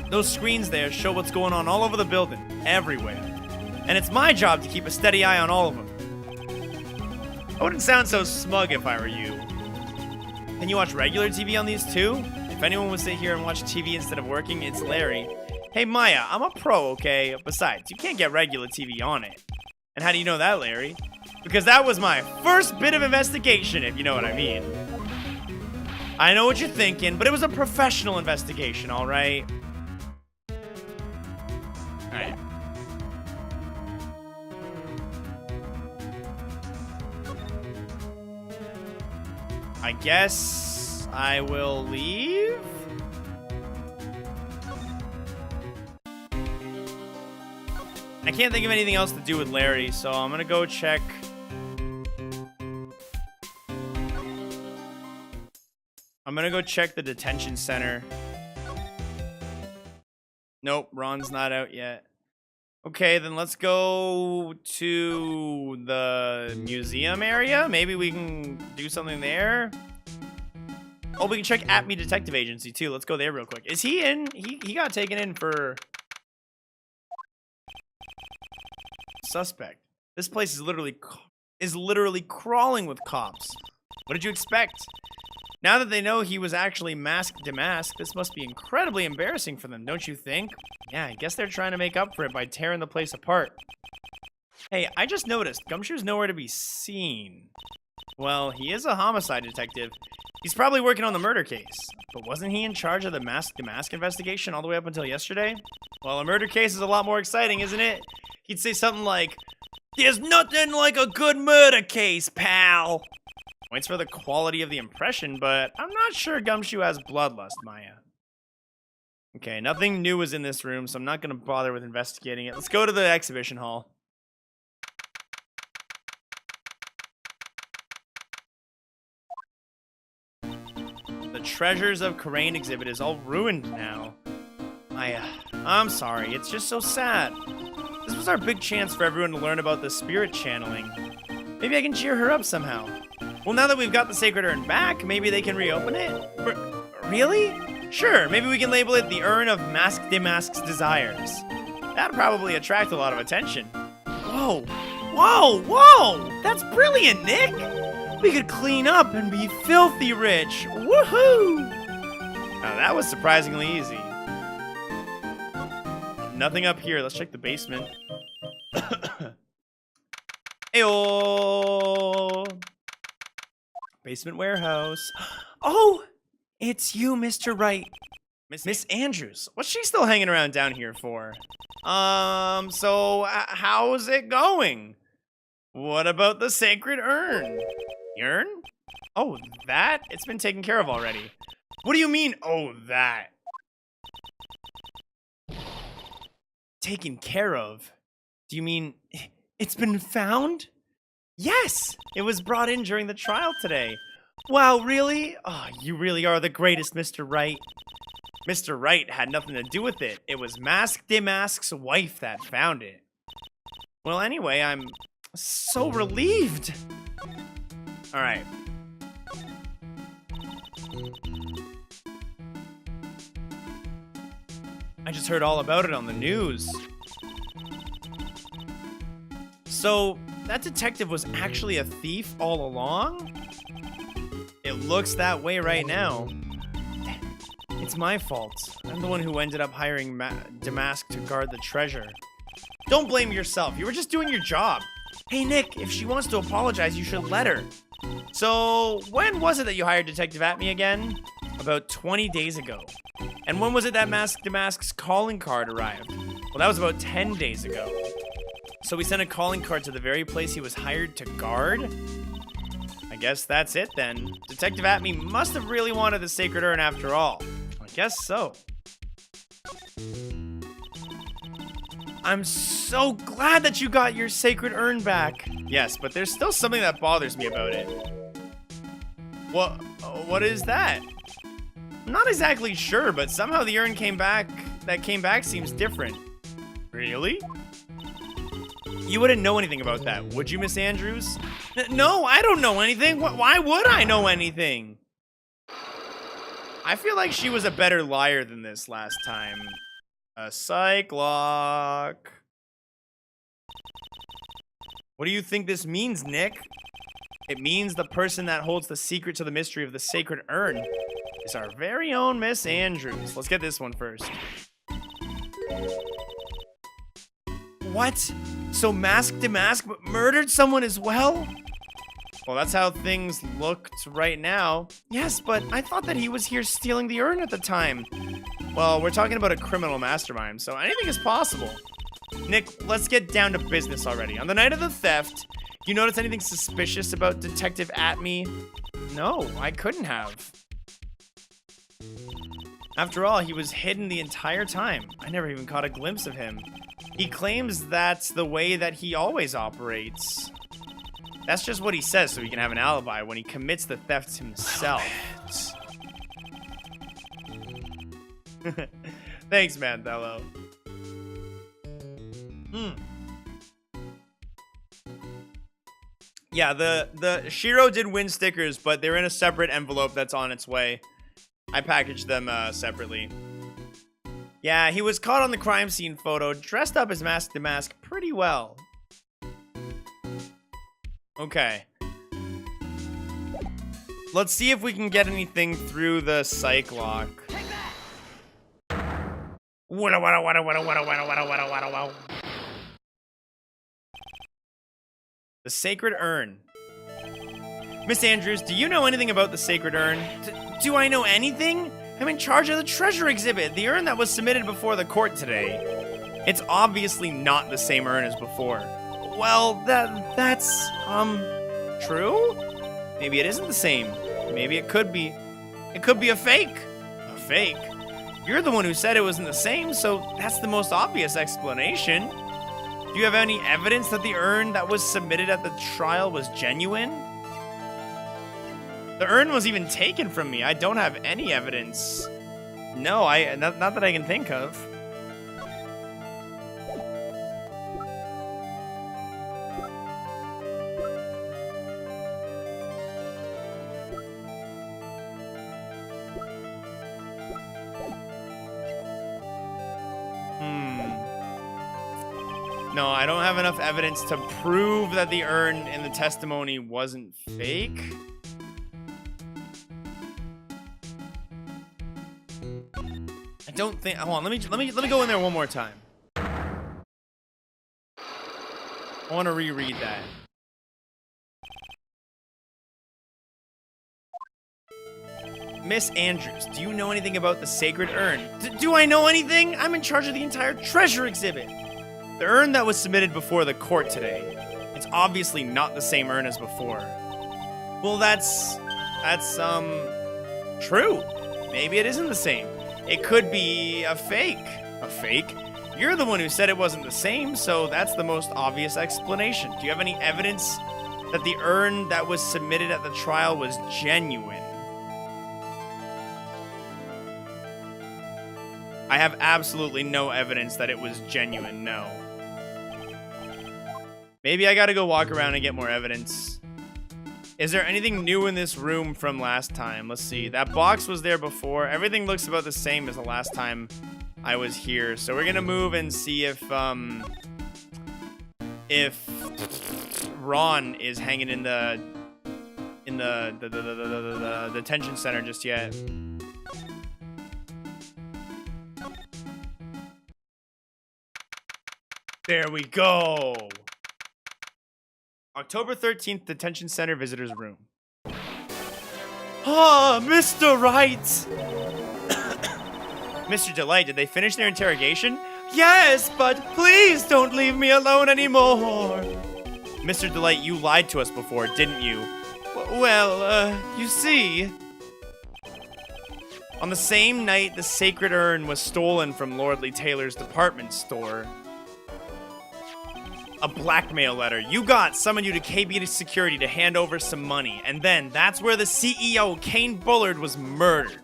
Those screens there show what's going on all over the building, everywhere. And it's my job to keep a steady eye on all of them. I wouldn't sound so smug if I were you. Can you watch regular TV on these too? If anyone would sit here and watch TV instead of working, it's Larry. Hey Maya, I'm a pro, okay? Besides, you can't get regular TV on it. And how do you know that, Larry? Because that was my first bit of investigation, if you know what I mean. I know what you're thinking, but it was a professional investigation, alright? Alright. I guess I will leave? I can't think of anything else to do with Larry, so I'm gonna go check. I'm gonna go check the detention center. Nope, Ron's not out yet. Okay, then let's go to the museum area. Maybe we can do something there. Oh, we can check At Me Detective Agency too. Let's go there real quick. Is he in? He got taken in for suspect. This place is literally crawling with cops. What did you expect? Now that they know he was actually masked demasked, this must be incredibly embarrassing for them, don't you think? Yeah, I guess they're trying to make up for it by tearing the place apart. Hey, I just noticed Gumshoe's nowhere to be seen. Well, he is a homicide detective. He's probably working on the murder case. But wasn't he in charge of the mask investigation all the way up until yesterday? Well, a murder case is a lot more exciting, isn't it? He'd say something like, "There's nothing like a good murder case, pal." Points for the quality of the impression, but I'm not sure Gumshoe has bloodlust, Maya. Okay, nothing new is in this room, so I'm not going to bother with investigating it. Let's go to the exhibition hall. The Treasures of Karain exhibit is all ruined now. I'm sorry, it's just so sad. This was our big chance for everyone to learn about the spirit channeling. Maybe I can cheer her up somehow. Well, now that we've got the Sacred Urn back, maybe they can reopen it? Really? Sure, maybe we can label it the Urn of Masque des Masques' Desires. That'd probably attract a lot of attention. Whoa! Whoa! Whoa! That's brilliant, Nick! We could clean up and be filthy rich! Woohoo! Now that was surprisingly easy. Nothing up here. Let's check the basement. Ayo! Basement warehouse. Oh! It's you, Mr. Wright. Miss Andrews. What's she still hanging around down here for? So how's it going? What about the Sacred Urn? The urn? Oh, that? It's been taken care of already. What do you mean, oh, that? Taken care of? Do you mean it's been found? Yes! It was brought in during the trial today. Wow, really? Oh, you really are the greatest, Mr. Wright. Mr. Wright had nothing to do with it. It was Masque des Masques' wife that found it. Well, anyway, I'm so relieved. All right. I just heard all about it on the news. So, that detective was actually a thief all along? It looks that way right now. It's my fault. I'm the one who ended up hiring Damask to guard the treasure. Don't blame yourself. You were just doing your job. Hey, Nick, if she wants to apologize, you should let her. So, when was it that you hired Detective Atme again? About 20 days ago. And when was it that Damask's calling card arrived? Well, that was about 10 days ago. So we sent a calling card to the very place he was hired to guard? I guess that's it then. Detective Atme must have really wanted the Sacred Urn after all. I guess so. I'm so glad that you got your Sacred Urn back. Yes, but there's still something that bothers me about it. What is that? I'm not exactly sure, but somehow the urn came back seems different. Really? You wouldn't know anything about that, would you, Miss Andrews? No, I don't know anything. Why would I know anything? I feel like she was a better liar than this last time. A psych lock. What do you think this means, Nick? It means the person that holds the secret to the mystery of the Sacred Urn is our very own Miss Andrews. Let's get this one first. What? So Masque des Masques murdered someone as well? Well, that's how things looked right now. Yes, but I thought that he was here stealing the urn at the time. Well, we're talking about a criminal mastermind, so anything is possible. Nick, let's get down to business already. On the night of the theft, you notice anything suspicious about Detective Atme? No, I couldn't have. After all, he was hidden the entire time. I never even caught a glimpse of him. He claims that's the way that he always operates. That's just what he says so he can have an alibi when he commits the thefts himself. Thanks, Mandelo. Yeah, the Shiro did win stickers, but they're in a separate envelope that's on its way. I packaged them separately. Yeah, he was caught on the crime scene photo, dressed up as Masque des Masques pretty well. Okay. Let's see if we can get anything through the psych lock. The Sacred Urn. Miss Andrews, do you know anything about the sacred urn? Do I know anything? I'm in charge of the treasure exhibit, the urn that was submitted before the court today. It's obviously not the same urn as before. Well, that's true? Maybe it isn't the same. Maybe it could be. It could be a fake. A fake? You're the one who said it wasn't the same, so that's the most obvious explanation. Do you have any evidence that the urn that was submitted at the trial was genuine? The urn was even taken from me. I don't have any evidence. No, not that I can think of. No, I don't have enough evidence to prove that the urn in the testimony wasn't fake. I don't think. Hold on, let me go in there one more time. I want to reread that. Miss Andrews, do you know anything about the sacred urn? Do I know anything? I'm in charge of the entire treasure exhibit. The urn that was submitted before the court today. It's obviously not the same urn as before. Well, that's true. Maybe it isn't the same. It could be a fake. A fake? You're the one who said it wasn't the same, so that's the most obvious explanation. Do you have any evidence that the urn that was submitted at the trial was genuine? I have absolutely no evidence that it was genuine, no. Maybe I gotta go walk around and get more evidence. Is there anything new in this room from last time? Let's see. That box was there before. Everything looks about the same as the last time I was here. So we're gonna move and see if Ron is hanging in the detention center just yet. There we go. October 13th, Detention Center Visitor's Room. Ah, Mr. Wright! Mr. Delight, did they finish their interrogation? Yes, but please don't leave me alone anymore. Mr. Delight, you lied to us before, didn't you? Well, you see... On the same night, the sacred urn was stolen from Lordly Taylor's department store. A blackmail letter you got summoned you to KB security to hand over some money, and then that's where the CEO, Kane Bullard, was murdered.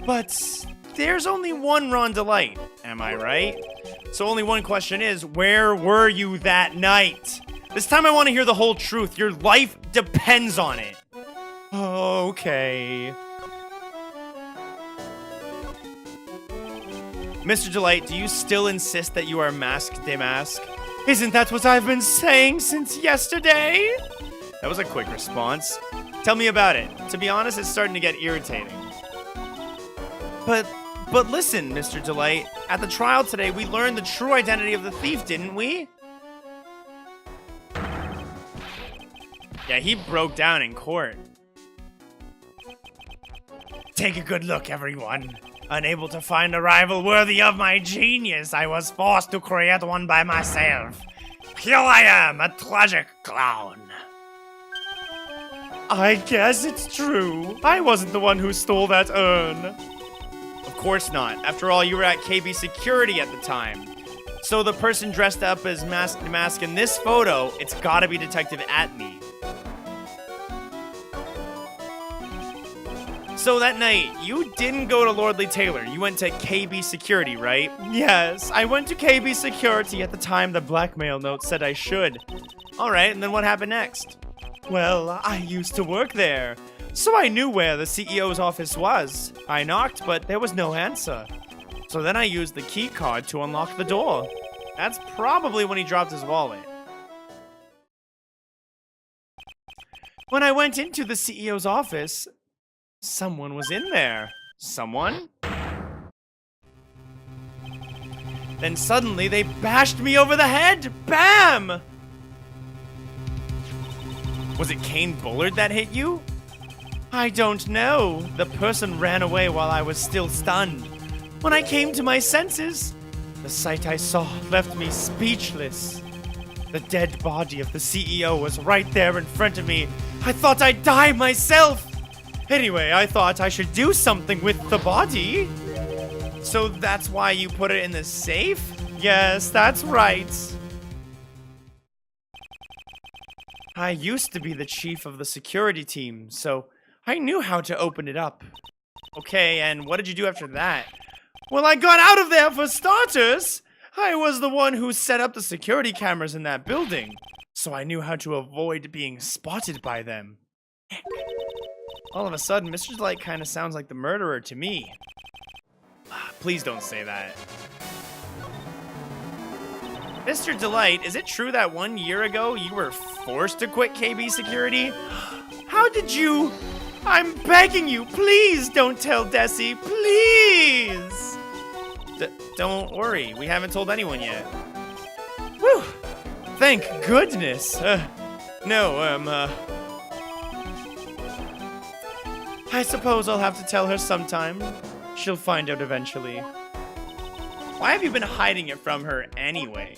But there's only one Ron Delight, am I right? So only one question is, where were you that night? This time I want to hear the whole truth. Your life depends on it. Okay. Mr. Delight, do you still insist that you are Masque de Masque? Isn't that what I've been saying since yesterday? That was a quick response. Tell me about it. To be honest, it's starting to get irritating. But listen, Mr. Delight. At the trial today, we learned the true identity of the thief, didn't we? Yeah, he broke down in court. Take a good look, everyone. Unable to find a rival worthy of my genius, I was forced to create one by myself. Here I am, a tragic clown. I guess it's true. I wasn't the one who stole that urn. Of course not. After all, you were at KB Security at the time. So the person dressed up as Masque de Masque in this photo, it's gotta be Detective Atney. So that night, you didn't go to Lordly Taylor. You went to KB Security, right? Yes, I went to KB Security at the time the blackmail note said I should. Alright, and then what happened next? Well, I used to work there, so I knew where the CEO's office was. I knocked, but there was no answer. So then I used the key card to unlock the door. That's probably when he dropped his wallet. When I went into the CEO's office, someone was in there. Someone? Then suddenly they bashed me over the head. Bam! Was it Kane Bullard that hit you? I don't know. The person ran away while I was still stunned. When I came to my senses, the sight I saw left me speechless. The dead body of the CEO was right there in front of me. I thought I'd die myself. Anyway, I thought I should do something with the body. So that's why you put it in the safe? Yes, that's right. I used to be the chief of the security team, so I knew how to open it up. Okay, and what did you do after that? Well, I got out of there for starters. I was the one who set up the security cameras in that building, so I knew how to avoid being spotted by them. All of a sudden, Mr. Delight kind of sounds like the murderer to me. Please don't say that. Mr. Delight, is it true that 1 year ago you were forced to quit KB Security? How did you? I'm begging you, please don't tell Desi, please! Don't worry, we haven't told anyone yet. Whew! Thank goodness! I suppose I'll have to tell her sometime. She'll find out eventually. Why have you been hiding it from her anyway?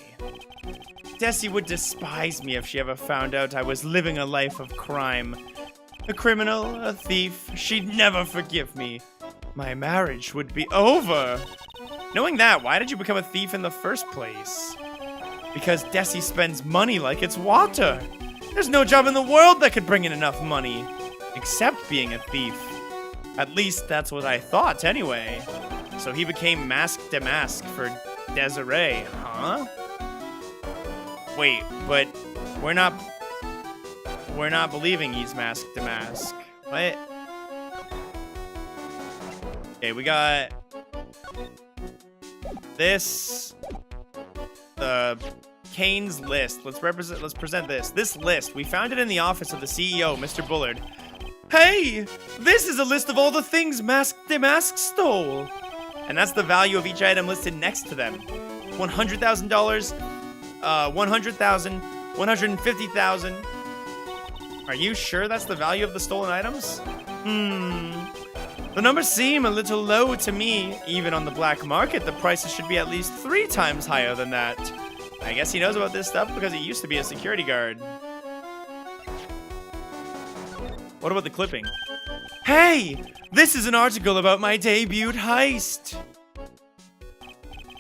Desi would despise me if she ever found out I was living a life of crime. A criminal, a thief, she'd never forgive me. My marriage would be over. Knowing that, why did you become a thief in the first place? Because Desi spends money like it's water. There's no job in the world that could bring in enough money. Except being a thief. At least that's what I thought anyway. So he became Mask de Mask for Desiree, huh? Wait, but we're not believing he's Mask de Mask. What? Okay, we got this. The Kane's list. Let's present this. This list, we found it in the office of the CEO, Mr. Bullard. Hey, this is a list of all the things Mask de Mask stole. And that's the value of each item listed next to them. $100,000, 100,000, 150,000. Are you sure that's the value of the stolen items? The numbers seem a little low to me. Even on the black market, the prices should be at least 3 times higher than that. I guess he knows about this stuff because he used to be a security guard. What about the clipping? Hey! This is an article about my debuted heist!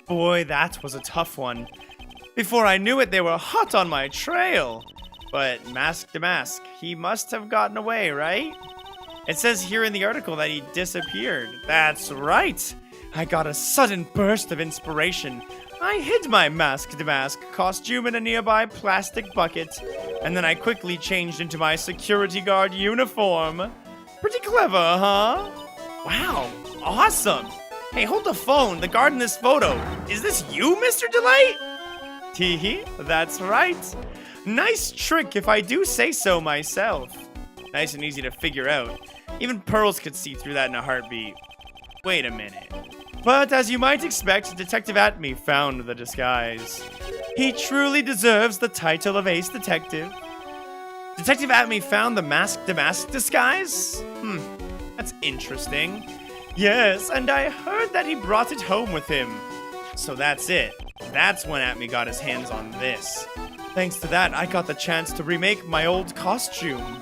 Boy, that was a tough one. Before I knew it, they were hot on my trail. But Mask de Mask, he must have gotten away, right? It says here in the article that he disappeared. That's right! I got a sudden burst of inspiration. I hid my Mask de Mask costume in a nearby plastic bucket, and then I quickly changed into my security guard uniform. Pretty clever, huh? Wow, awesome. Hey, hold the phone. The guard in this photo. Is this you, Mr. Delight? Tihs, that's right. Nice trick if I do say so myself. Nice and easy to figure out. Even pearls could see through that in a heartbeat. Wait a minute. But as you might expect, Detective Atme found the disguise. He truly deserves the title of Ace Detective. Detective Atme found the Mask de Mask disguise? That's interesting. Yes, and I heard that he brought it home with him. So that's it. That's when Atme got his hands on this. Thanks to that, I got the chance to remake my old costume.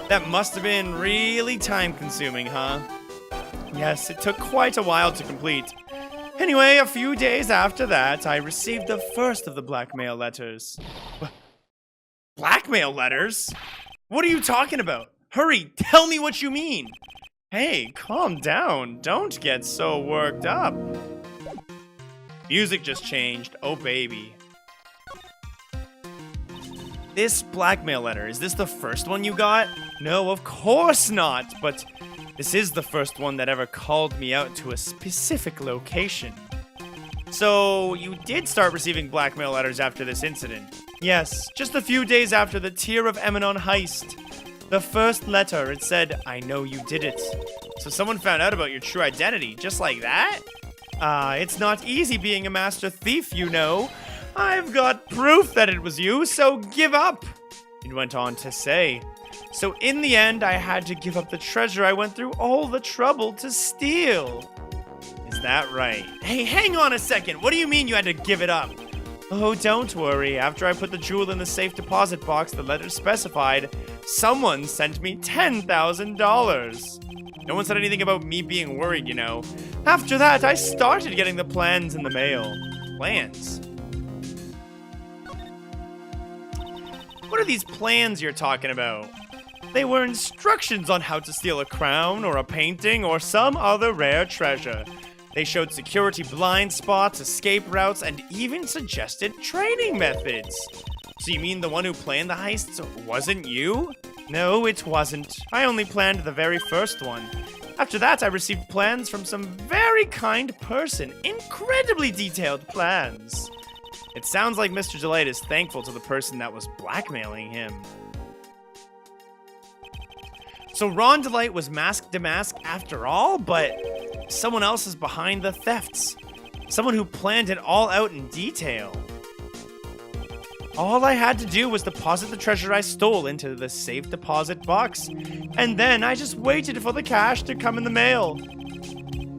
That must have been really time-consuming, huh? Yes, it took quite a while to complete. Anyway, a few days after that, I received the first of the blackmail letters. Blackmail letters? What are you talking about? Hurry, tell me what you mean. Hey, calm down. Don't get so worked up. Music just changed. Oh, baby. This blackmail letter, is this the first one you got? No, of course not, but this is the first one that ever called me out to a specific location. So, you did start receiving blackmail letters after this incident? Yes, just a few days after the Tear of Emanon heist. The first letter, it said, I know you did it. So someone found out about your true identity, just like that? It's not easy being a master thief, you know. I've got proof that it was you, so give up. It went on to say, so in the end, I had to give up the treasure I went through all the trouble to steal. Is that right? Hey, hang on a second. What do you mean you had to give it up? Oh, don't worry. After I put the jewel in the safe deposit box, the letter specified, someone sent me $10,000. No one said anything about me being worried, you know. After that, I started getting the plans in the mail. Plans? What are these plans you're talking about? They were instructions on how to steal a crown or a painting or some other rare treasure. They showed security blind spots, escape routes, and even suggested training methods. So you mean the one who planned the heists wasn't you? No, it wasn't. I only planned the very first one. After that, I received plans from some very kind person. Incredibly detailed plans. It sounds like Mr. Delight is thankful to the person that was blackmailing him. So Ron Delight was mask to mask after all, but someone else is behind the thefts. Someone who planned it all out in detail. All I had to do was deposit the treasure I stole into the safe deposit box, and then I just waited for the cash to come in the mail.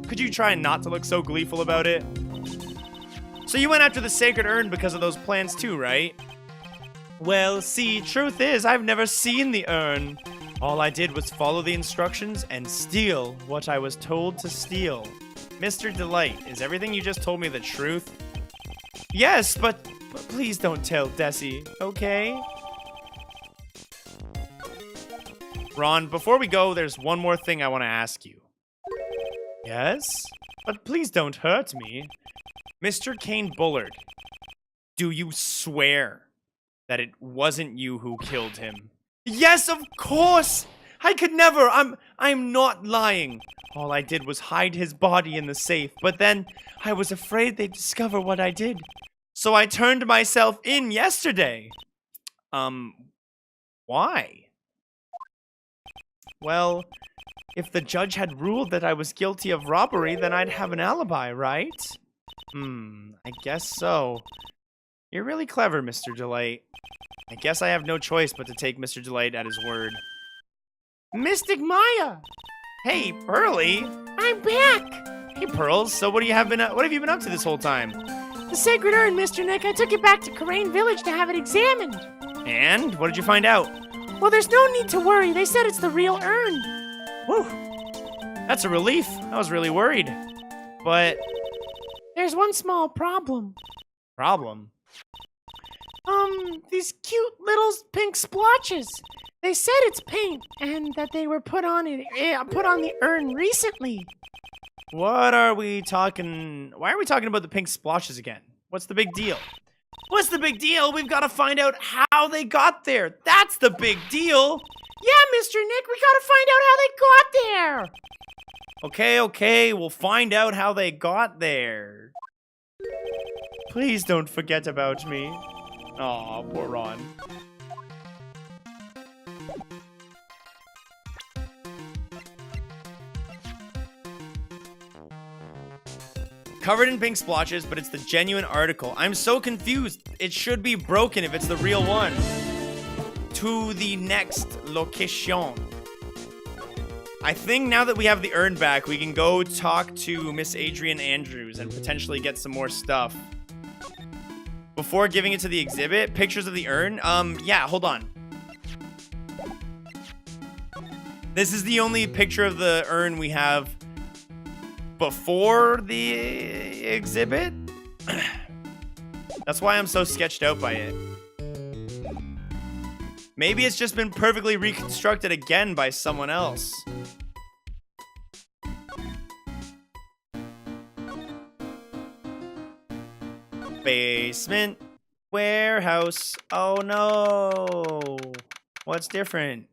Could you try not to look so gleeful about it? So you went after the sacred urn because of those plans too, right? Well, see, truth is, I've never seen the urn. All I did was follow the instructions and steal what I was told to steal. Mr. Delight, is everything you just told me the truth? Yes, but please don't tell Desi, okay? Ron, before we go, there's one more thing I want to ask you. Yes? But please don't hurt me. Mr. Kane Bullard, do you swear that it wasn't you who killed him? Yes, of course! I could never! I'm not lying. All I did was hide his body in the safe, but then I was afraid they'd discover what I did. So I turned myself in yesterday. Why? Well, if the judge had ruled that I was guilty of robbery, then I'd have an alibi, right? I guess so. You're really clever, Mr. Delight. I guess I have no choice but to take Mr. Delight at his word. Mystic Maya! Hey, Pearly! I'm back! Hey, Pearls, so what have you been up to this whole time? The sacred urn, Mr. Nick. I took it back to Karain Village to have it examined. And? What did you find out? Well, there's no need to worry. They said it's the real urn. Whew. That's a relief. I was really worried. But... there's one small problem. Problem? These cute little pink splotches. They said it's paint, and that they were put on the urn recently. What are we talking... Why are we talking about the pink splotches again? What's the big deal? What's the big deal? We've got to find out how they got there. That's the big deal. Yeah, Mr. Nick, we got to find out how they got there. Okay, we'll find out how they got there. Please don't forget about me. Aw, poor Ron. Covered in pink splotches, but it's the genuine article. I'm so confused. It should be broken if it's the real one. To the next location. I think now that we have the urn back, we can go talk to Miss Adrian Andrews and potentially get some more stuff. Before giving it to the exhibit, pictures of the urn. Yeah, hold on. This is the only picture of the urn we have before the exhibit. That's why I'm so sketched out by it. Maybe it's just been perfectly reconstructed again by someone else. Basement. Warehouse. Oh no. What's different?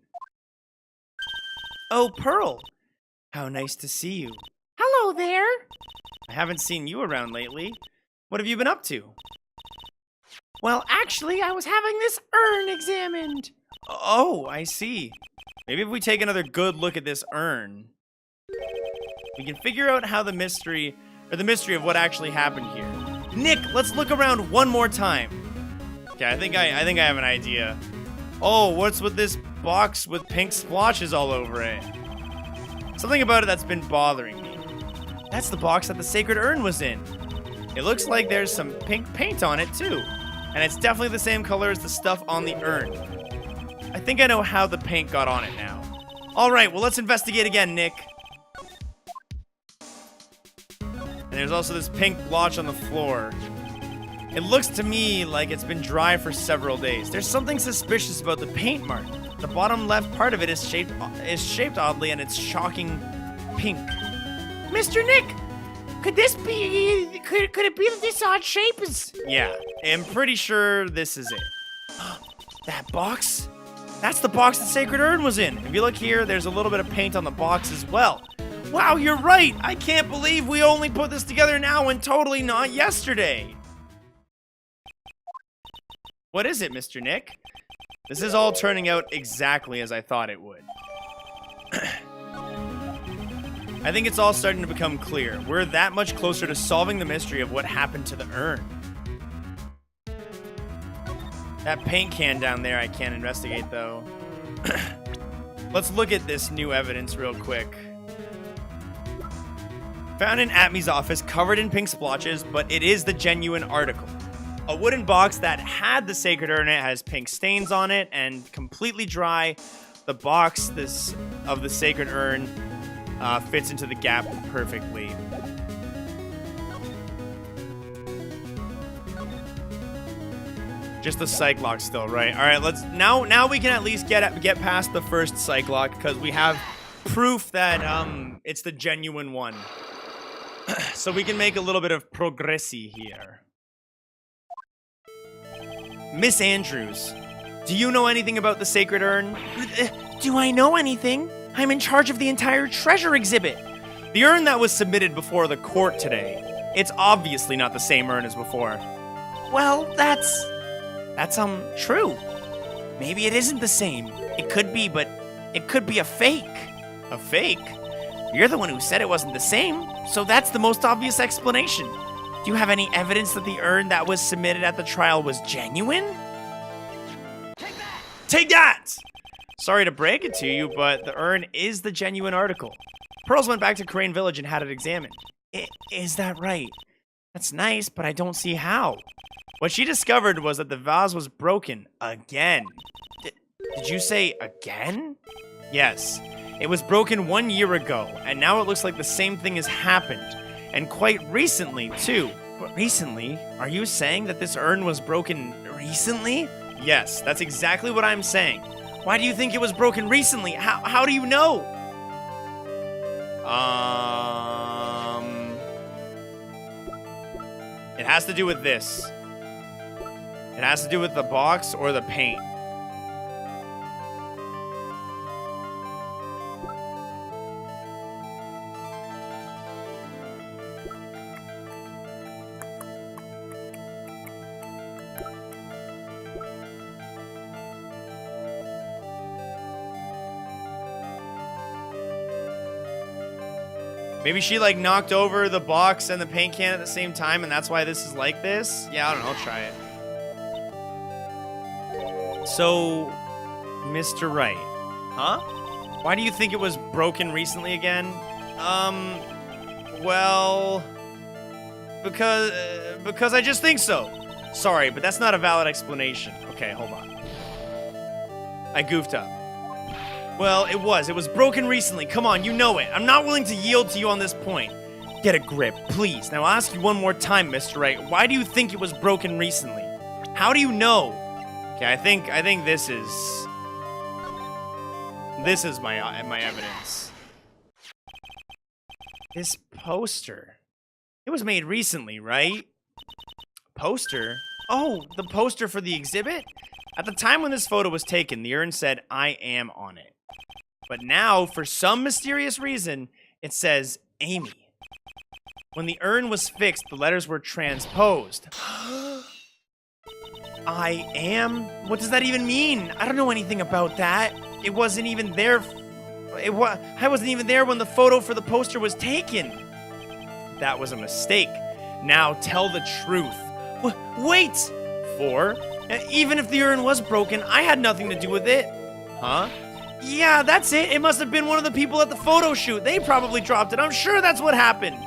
Oh, Pearl. How nice to see you. Hello there. I haven't seen you around lately. What have you been up to? Well, actually, I was having this urn examined. Oh, I see. Maybe if we take another good look at this urn, we can figure out how the mystery of what actually happened here. Nick, let's look around one more time. Okay, I think I have an idea. Oh, what's with this box with pink splotches all over it? Something about it that's been bothering me. That's the box that the sacred urn was in. It looks like there's some pink paint on it too. And it's definitely the same color as the stuff on the urn. I think I know how the paint got on it now. Alright, well let's investigate again, Nick. And there's also this pink blotch on the floor. It looks to me like it's been dry for several days. There's something suspicious about the paint mark. The bottom left part of it is shaped oddly, and it's shocking pink. Mr. Nick, could this be? Could it be that this odd shape is? Yeah, I'm pretty sure this is it. That box? That's the box the sacred urn was in. If you look here, there's a little bit of paint on the box as well. Wow, you're right. I can't believe we only put this together now and totally not yesterday. What is it, Mr. Nick? This is all turning out exactly as I thought it would. I think it's all starting to become clear. We're that much closer to solving the mystery of what happened to the urn. That paint can down there I can't investigate, though. Let's look at this new evidence real quick. Found in Atmy's office, covered in pink splotches, but it is the genuine article. A wooden box that had the sacred urn in it has pink stains on it and completely dry. The box of the sacred urn fits into the gap perfectly. Just the psych lock still, right? All right, let's now we can at least get past the first psych lock because we have proof that it's the genuine one. So we can make a little bit of progressy here. Miss Andrews, do you know anything about the sacred urn? Do I know anything? I'm in charge of the entire treasure exhibit. The urn that was submitted before the court today. It's obviously not the same urn as before. Well, that's true. Maybe it isn't the same. It could be, but it could be a fake. A fake? You're the one who said it wasn't the same, so that's the most obvious explanation. Do you have any evidence that the urn that was submitted at the trial was genuine? Take that! Sorry to break it to you, but the urn is the genuine article. Pearls went back to Crane Village and had it examined. Is that right? That's nice, but I don't see how. What she discovered was that the vase was broken again. Did you say again? Yes. It was broken 1 year ago, and now it looks like the same thing has happened. And quite recently, too. But recently? Are you saying that this urn was broken recently? Yes, that's exactly what I'm saying. Why do you think it was broken recently? How do you know? It has to do with this. It has to do with the box or the paint. Maybe she like knocked over the box and the paint can at the same time and that's why this is like this? Yeah, I don't know, I'll try it. So, Mr. Wright. Huh? Why do you think it was broken recently again? Well, because I just think so. Sorry, but that's not a valid explanation. Okay, hold on. I goofed up. Well, it was broken recently. Come on, you know it. I'm not willing to yield to you on this point. Get a grip, please. Now, I'll ask you one more time, Mr. Wright. Why do you think it was broken recently? How do you know? Okay, I think this is my evidence. This poster. It was made recently, right? Poster? Oh, the poster for the exhibit? At the time when this photo was taken, the urn said, "I am" on it. But now, for some mysterious reason, it says, "Amy." When the urn was fixed, the letters were transposed. I am? What does that even mean? I don't know anything about that. It wasn't even there. I wasn't even there when the photo for the poster was taken. That was a mistake. Now tell the truth. Wait! Even if the urn was broken, I had nothing to do with it. Huh? Yeah, that's it. It must have been one of the people at the photo shoot. They probably dropped it. I'm sure that's what happened.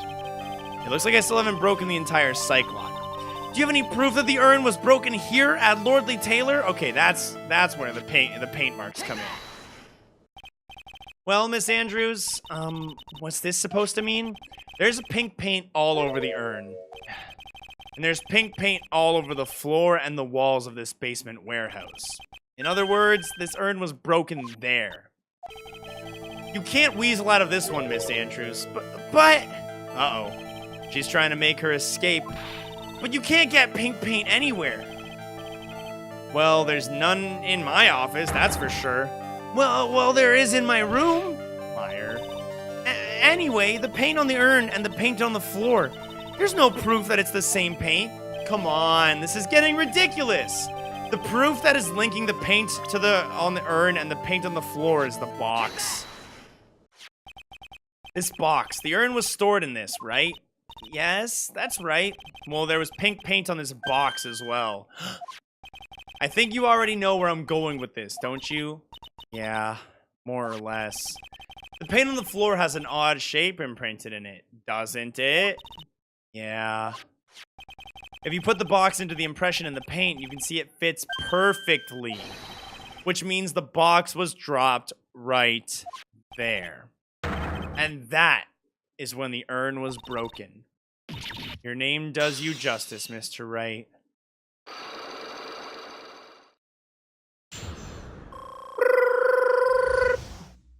It looks like I still haven't broken the entire psych lock. Do you have any proof that the urn was broken here at Lordly Taylor? Okay, that's where the paint marks come in. Well, Miss Andrews, what's this supposed to mean? There's pink paint all over the urn. And there's pink paint all over the floor and the walls of this basement warehouse. In other words, this urn was broken there. You can't weasel out of this one, Miss Andrews, but... Uh-oh. She's trying to make her escape. But you can't get pink paint anywhere. Well, there's none in my office, that's for sure. Well, there is in my room. Liar. Anyway, the paint on the urn and the paint on the floor. There's no proof that it's the same paint. Come on, this is getting ridiculous. The proof that is linking the paint on the urn and the paint on the floor is the box. This box. The urn was stored in this, right? Yes, that's right. Well, there was pink paint on this box as well. I think you already know where I'm going with this, don't you? Yeah, more or less. The paint on the floor has an odd shape imprinted in it, doesn't it? Yeah. If you put the box into the impression in the paint, you can see it fits perfectly. Which means the box was dropped right there. And that is when the urn was broken. Your name does you justice, Mr. Wright.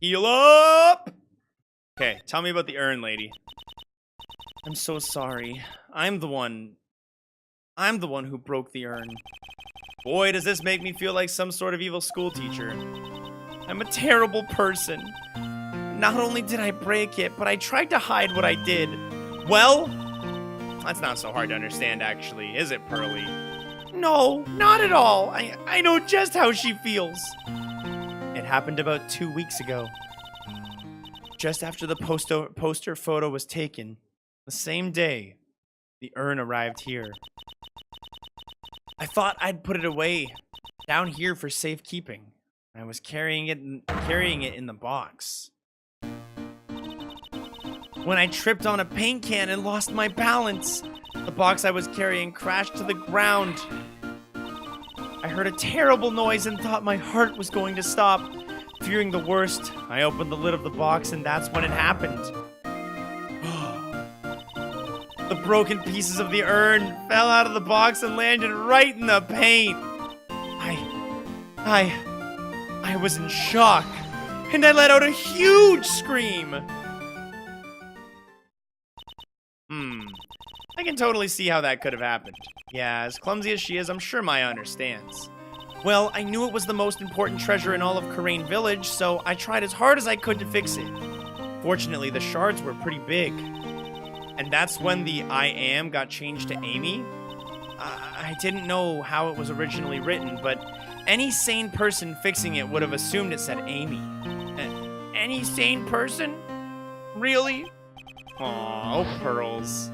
Heal up! Okay, tell me about the urn, lady. I'm so sorry. I'm the one who broke the urn. Boy, does this make me feel like some sort of evil school teacher. I'm a terrible person. Not only did I break it, but I tried to hide what I did. Well, that's not so hard to understand, actually, is it, Pearly? No, not at all. I know just how she feels. It happened about 2 weeks ago. Just after the poster photo was taken, the same day, the urn arrived here. I thought I'd put it away down here for safekeeping. I was carrying it in the box. When I tripped on a paint can and lost my balance, the box I was carrying crashed to the ground. I heard a terrible noise and thought my heart was going to stop. Fearing the worst, I opened the lid of the box and that's when it happened. The broken pieces of the urn fell out of the box and landed right in the paint. I was in shock, and I let out a huge scream. I can totally see how that could have happened. Yeah, as clumsy as she is, I'm sure Maya understands. Well, I knew it was the most important treasure in all of Karain Village, so I tried as hard as I could to fix it. Fortunately, the shards were pretty big. And that's when the I am got changed to Amy. I didn't know how it was originally written, but any sane person fixing it would have assumed it said Amy. Any sane person? Really? Aw, oh, Pearls.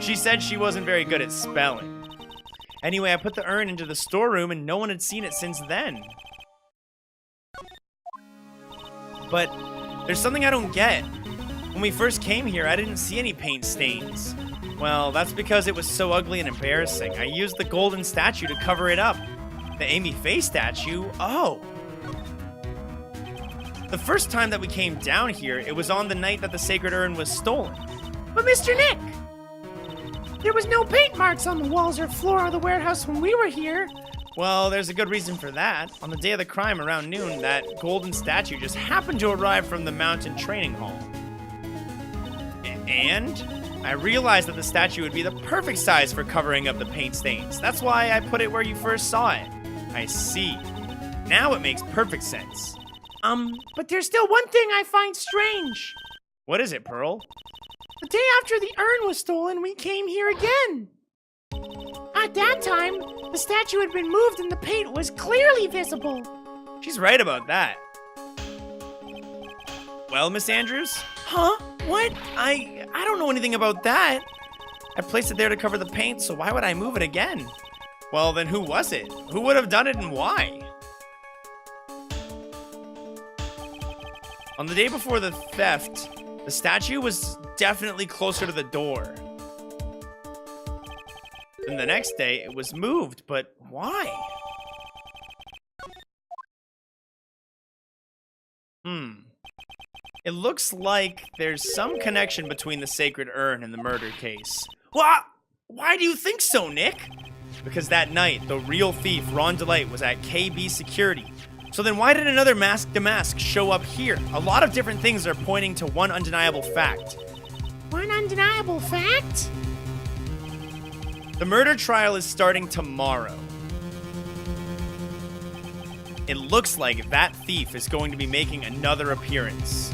She said she wasn't very good at spelling. Anyway, I put the urn into the storeroom and no one had seen it since then. But there's something I don't get. When we first came here, I didn't see any paint stains. Well, that's because it was so ugly and embarrassing. I used the golden statue to cover it up. The Amy Faye statue? Oh. The first time that we came down here, it was on the night that the sacred urn was stolen. But Mr. Nick, there was no paint marks on the walls or floor of the warehouse when we were here. Well, there's a good reason for that. On the day of the crime around noon, that golden statue just happened to arrive from the mountain training hall. And I realized that the statue would be the perfect size for covering up the paint stains. That's why I put it where you first saw it. I see. Now it makes perfect sense. But there's still one thing I find strange. What is it, Pearl? The day after the urn was stolen, we came here again. At that time, the statue had been moved and the paint was clearly visible. She's right about that. Well, Miss Andrews? Huh? What? I don't know anything about that. I placed it there to cover the paint, so why would I move it again? Well, then who was it? Who would have done it and why? On the day before the theft, the statue was definitely closer to the door. Then the next day, it was moved, but why? It looks like there's some connection between the sacred urn and the murder case. What? Why do you think so, Nick? Because that night, the real thief, Ron DeLite, was at KB Security. So then why did another masked Damask show up here? A lot of different things are pointing to one undeniable fact. One undeniable fact? The murder trial is starting tomorrow. It looks like that thief is going to be making another appearance.